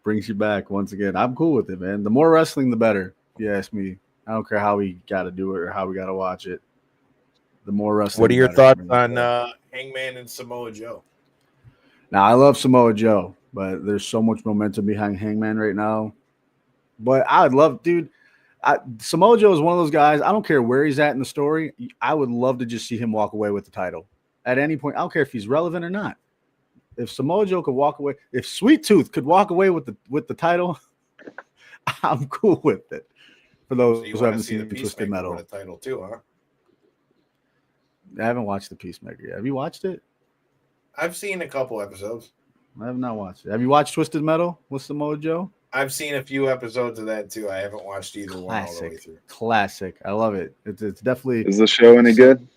Brings you back once again. I'm cool with it, man. The more wrestling, the better. If you ask me, I don't care how we got to do it or how we got to watch it. The more wrestling. What are your thoughts on Hangman and Samoa Joe? Now, I love Samoa Joe, but there's so much momentum behind Hangman right now. But I'd love, dude. Samoa Joe is one of those guys. I don't care where he's at in the story. I would love to just see him walk away with the title at any point. I don't care if he's relevant or not. If Samoa Joe could walk away, if Sweet Tooth could walk away with the title, I'm cool with it. For those who haven't seen Twisted Metal, the title too, huh? I haven't watched The Peacemaker yet. Have you watched it? I've seen a couple episodes. I have not watched it. Have you watched Twisted Metal with Samoa Joe? I've seen a few episodes of that too. I haven't watched either one all the way through. Classic. I love it. It's definitely. Is the show any good?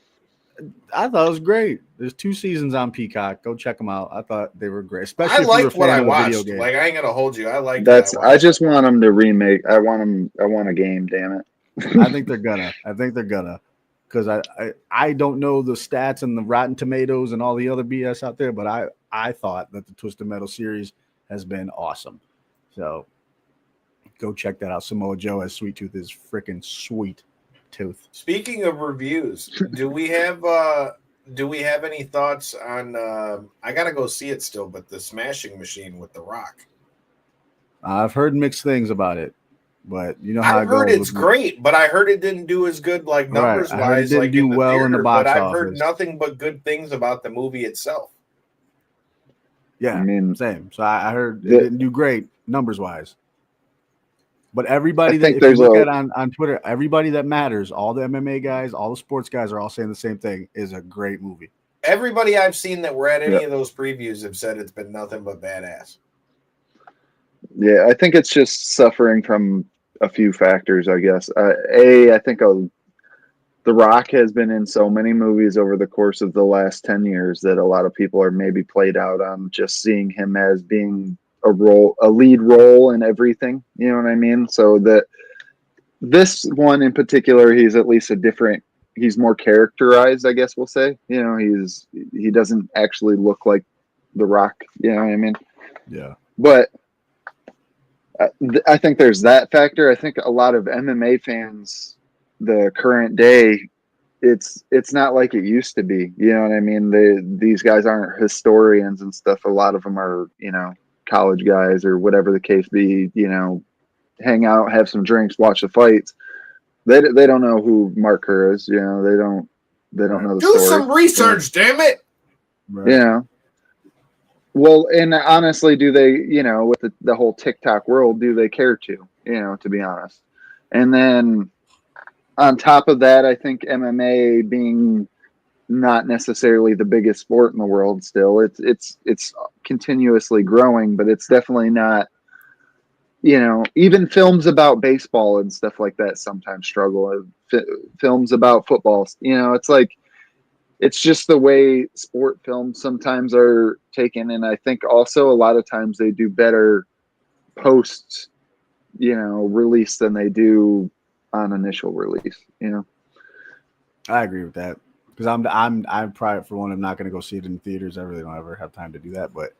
I thought it was great. There's 2 seasons on Peacock. Go check them out. I thought they were great. Especially I if you were a liked what fan I of the video watched. game. Like I ain't gonna hold you. I like That's. I just want them to remake. I want a game. Damn it. I think they're gonna. Because I don't know the stats and the Rotten Tomatoes and all the other BS out there, but I thought that the Twisted Metal series has been awesome. So go check that out. Samoa Joe as Sweet Tooth is freaking sweet tooth. Speaking of reviews, do we have any thoughts on? I gotta go see it still, but the Smashing Machine with The Rock. I've heard mixed things about it, but you know how I've heard it's great, but I heard it didn't do as good, like numbers Right. I heard it wise, didn't like do in the well theater, in the box but I've office. heard nothing but good things about the movie itself. Yeah, I mean, same. So I heard it didn't do great numbers wise. But everybody I that think if you there's look a- at on Twitter, everybody that matters, all the MMA guys, all the sports guys are all saying the same thing. Is a great movie. Everybody I've seen that were at any Yeah. of those previews have said it's been nothing but badass. Yeah, I think it's just suffering from a few factors, I guess. I think The Rock has been in so many movies over the course of the last 10 years that a lot of people are maybe played out on just seeing him as being a lead role in everything. You know what I mean? So that this one in particular, he's at least he's more characterized, I guess we'll say. You know, he doesn't actually look like The Rock. You know what I mean? Yeah. But I think there's that factor. I think a lot of MMA fans, the current day, it's not like it used to be. You know what I mean? These guys aren't historians and stuff. A lot of them are, college guys or whatever the case be. Hang out, have some drinks, watch the fights. They don't know who Mark Kerr is. They don't know the Do story. some research, damn it! Right. Well, and honestly, do they, with the whole TikTok world, do they care to be honest? And then on top of that, I think MMA being not necessarily the biggest sport in the world still, it's continuously growing, but it's definitely not, even films about baseball and stuff like that sometimes struggle. Films about football, it's like, it's just the way sport films sometimes are taken. And I think also a lot of times they do better post, release than they do on initial release, I agree with that. Because I'm probably, for one, I'm not going to go see it in theaters. I really don't ever have time to do that, but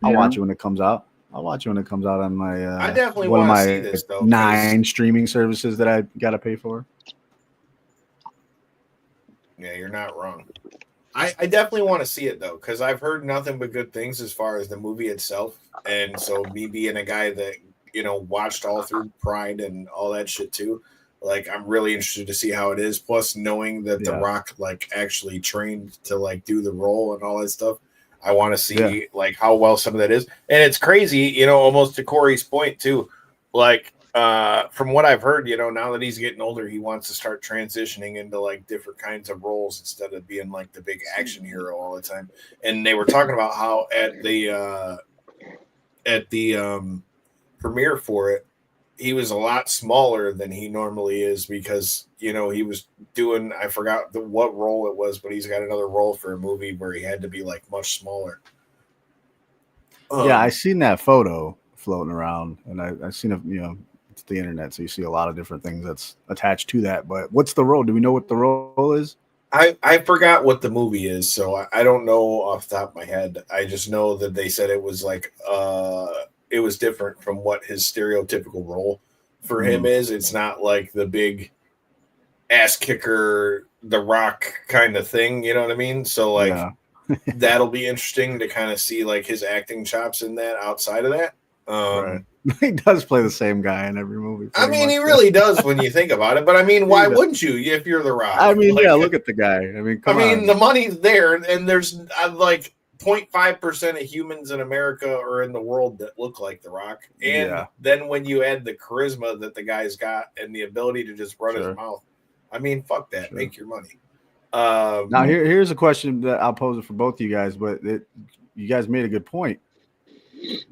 I'll watch it when it comes out. I'll watch it when it comes out on my I definitely one of want my to see this though. 9 streaming services that I got to pay for. Yeah, you're not wrong. I definitely want to see it though, because I've heard nothing but good things as far as the movie itself. And so me being a guy that, watched all through Pride and all that shit too, like I'm really interested to see how it is. Plus knowing that The Rock like actually trained to like do the role and all that stuff. I want to see like how well some of that is. And it's crazy, almost to Corey's point too. Like from what I've heard, now that he's getting older, he wants to start transitioning into like different kinds of roles instead of being like the big action hero all the time. And they were talking about how at the premiere for it, he was a lot smaller than he normally is because, he was doing, I forgot what role it was, but he's got another role for a movie where he had to be like much smaller. Yeah, I seen that photo floating around, and I seen it, it's the internet, so you see a lot of different things that's attached to that. But what's the role? Do we know what the role is? I forgot what the movie is, so I don't know off the top of my head. I just know that they said it was like it was different from what his stereotypical role for him is. It's not like the big ass kicker, The Rock kind of thing, you know what I mean? So like that'll be interesting to kind of see like his acting chops in that outside of that. Right. He does play the same guy in every movie. I mean, he really does when you think about it. But I mean, why wouldn't you if you're The Rock? I mean, like, look at the guy. I mean, come on. The money's there, and there's like 0.5% of humans in America or in the world that look like The Rock. And then when you add the charisma that the guy's got and the ability to just run his mouth, I mean, fuck that. Make your money. Now here's a question that I'll pose it for both of you guys, but you guys made a good point.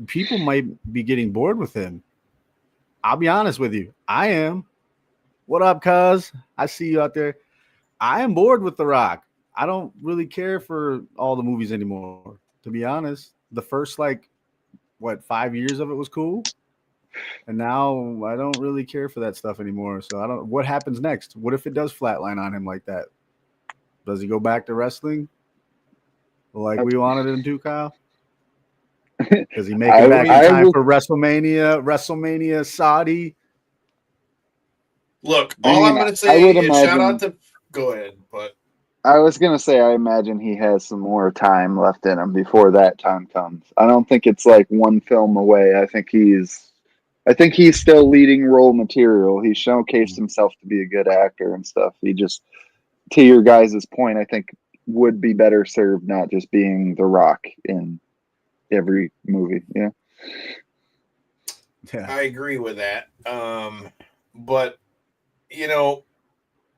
People might be getting bored with him. I'll be honest with you. I am. What up, cuz? I see you out there. I am bored with The Rock. I don't really care for all the movies anymore, to be honest. The first 5 years of it was cool. And now I don't really care for that stuff anymore. So I don't. What happens next? What if it does flatline on him like that? Does he go back to wrestling like we wanted him to, Kyle? Does he make it back in time for WrestleMania Saudi? Look, all I'm going to say is shout out to. Go ahead, but I was going to say I imagine he has some more time left in him before that time comes. I don't think it's like one film away. I think he's still leading role material. He showcased himself to be a good actor and stuff. He just, to your guys' point, I think would be better served not just being The Rock in every movie. Yeah. I agree with that. But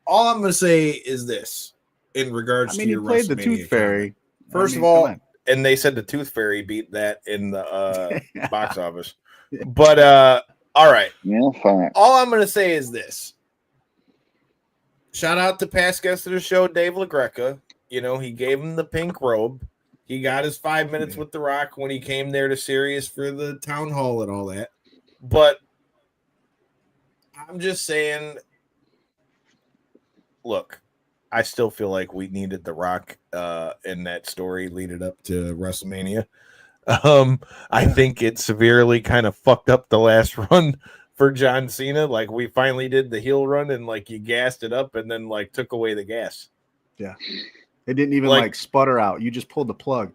all I'm going to say is this in regards to your he played the WrestleMania Tooth Fairy. First of all, and they said the Tooth Fairy beat that in the box office. But all right. Yeah, fine. All I'm going to say is this. Shout out to past guest of the show, Dave LaGreca. He gave him the pink robe. He got his 5 minutes with The Rock when he came there to Sirius for the town hall and all that. But I'm just saying, look, I still feel like we needed The Rock in that story leading up to WrestleMania. I think it severely kind of fucked up the last run for John Cena. Like, we finally did the heel run and you gassed it up and then took away the gas. Yeah. It didn't even sputter out. You just pulled the plug.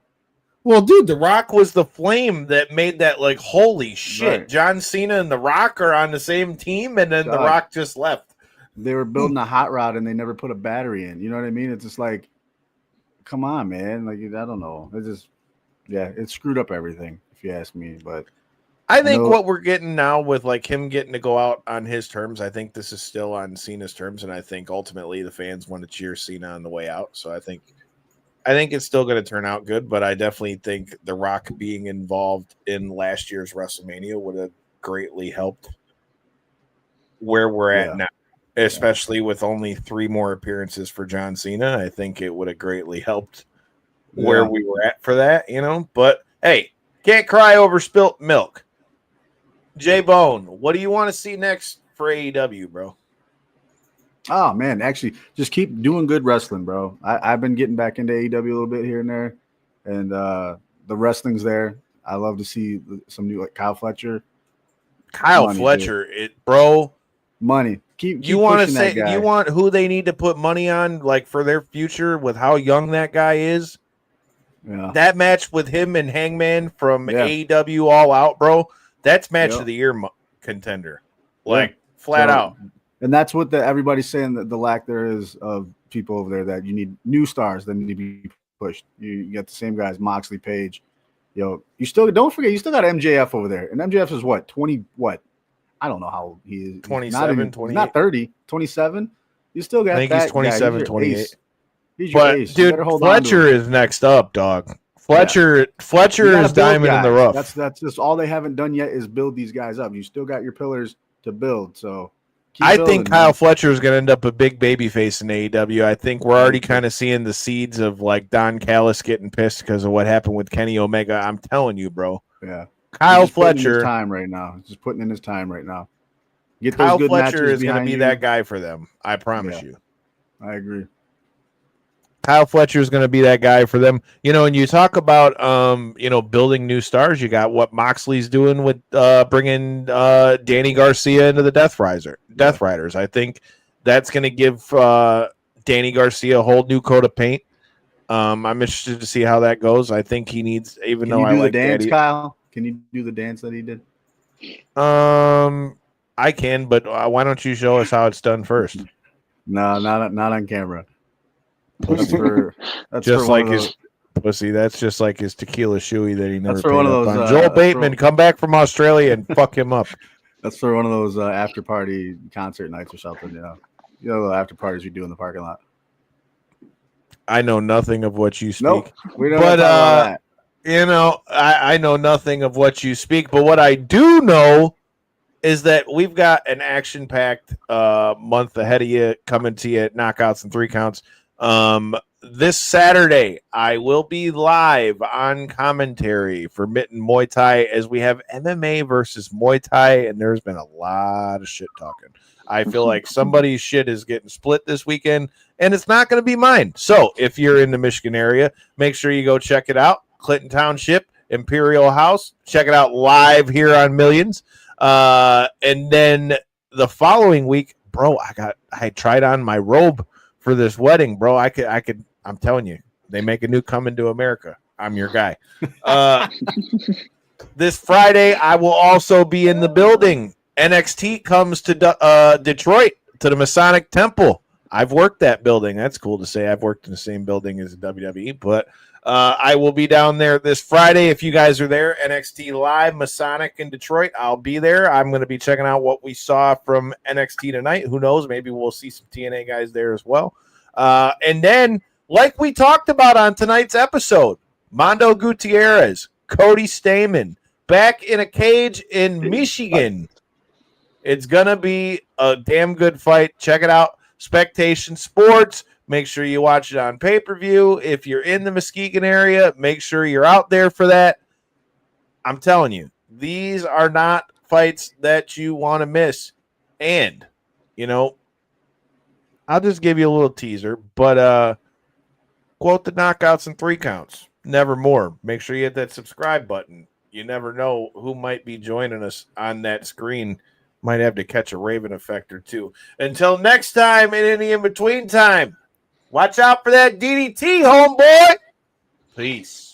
Well, dude, The Rock was the flame that made that holy shit. Right. John Cena and The Rock are on the same team, and then The Rock just left. They were building a hot rod and they never put a battery in. You know what I mean? It's just come on, man. I don't know. It's just, it screwed up everything, if you ask me. But I think what we're getting now with him getting to go out on his terms, I think this is still on Cena's terms, and I think ultimately the fans want to cheer Cena on the way out. So I think it's still going to turn out good, but I definitely think The Rock being involved in last year's WrestleMania would have greatly helped where we're at now, especially with only 3 more appearances for John Cena. I think it would have greatly helped where we were at for that, But hey, can't cry over spilt milk. J-Bone, what do you want to see next for AEW, bro? Oh, man, actually, just keep doing good wrestling, bro. I've been getting back into AEW a little bit here and there, and the wrestling's there. I love to see some new, Kyle Fletcher. Bro. Money. Keep you want to pushing say that guy. You want who they need to put money on, for their future with how young that guy is? Yeah. That match with him and Hangman from AEW All Out, bro. That's match of the year contender. Flat out. And that's what everybody's saying, that the lack there is of people over there, that you need new stars that need to be pushed. You got the same guys, Moxley, Page. You still don't forget, you still got MJF over there. And MJF is what? 20 what? I don't know how old he is. 27, 28. Not 30, 27. You still got I think that he's 27, guy. 28. He's your ace. Dude, Fletcher is next up, dog. Fletcher is diamond in the rough. That's just all they haven't done yet is build these guys up. You still got your pillars to build. So I think Kyle Fletcher is going to end up a big baby face in AEW. I think we're already kind of seeing the seeds of Don Callis getting pissed because of what happened with Kenny Omega. I'm telling you, bro. Yeah. Kyle Fletcher time right now. He's just putting in his time right now. Kyle Fletcher is going to be that guy for them. I promise you. I agree. Kyle Fletcher is going to be that guy for them. And you talk about, building new stars. You got what Moxley's doing with bringing Danny Garcia into the Death Riders. I think that's going to give Danny Garcia a whole new coat of paint. I'm interested to see how that goes. I think he needs, even though I like the dance, Kyle. Can you do the dance that he did? I can, but why don't you show us how it's done first? No, not on camera. That's just for like his pussy. That's just like his tequila shoey that he never. That's for one of those. Joel Bateman, come back from Australia and fuck him up. That's for one of those after party concert nights or something. The after parties we do in the parking lot. I know nothing of what you speak. Nope. We don't But, talk about that. You know, I know nothing of what you speak, but what I do know is that we've got an action-packed month ahead of you coming to you at Knockouts and 3 Counts. This Saturday, I will be live on commentary for Mitten Muay Thai as we have MMA versus Muay Thai, and there's been a lot of shit talking. I feel like somebody's shit is getting split this weekend, and it's not going to be mine. So if you're in the Michigan area, make sure you go check it out. Clinton Township, Imperial House. Check it out live here on Millions. And then the following week, bro, I tried on my robe for this wedding, bro. I could. I'm telling you, they make a new Coming to America. I'm your guy. This Friday, I will also be in the building. NXT comes to Detroit to the Masonic Temple. I've worked that building. That's cool to say. I've worked in the same building as WWE, but I will be down there this Friday. If you guys are there, NXT Live, Masonic in Detroit, I'll be there. I'm going to be checking out what we saw from NXT tonight. Who knows? Maybe we'll see some TNA guys there as well. And then, like we talked about on tonight's episode, Mando Gutierrez, Cody Stamann, back in a cage in Michigan. It's going to be a damn good fight. Check it out. Spectation Sports. Make sure you watch it on pay-per-view. If you're in the Muskegon area, make sure you're out there for that. I'm telling you, these are not fights that you want to miss. And, you know, I'll just give you a little teaser, but quote the Knockouts and 3 Counts. Nevermore. Make sure you hit that subscribe button. You never know who might be joining us on that screen. Might have to catch a Raven effect or two. Until next time and any in-between time, watch out for that DDT, homeboy. Peace.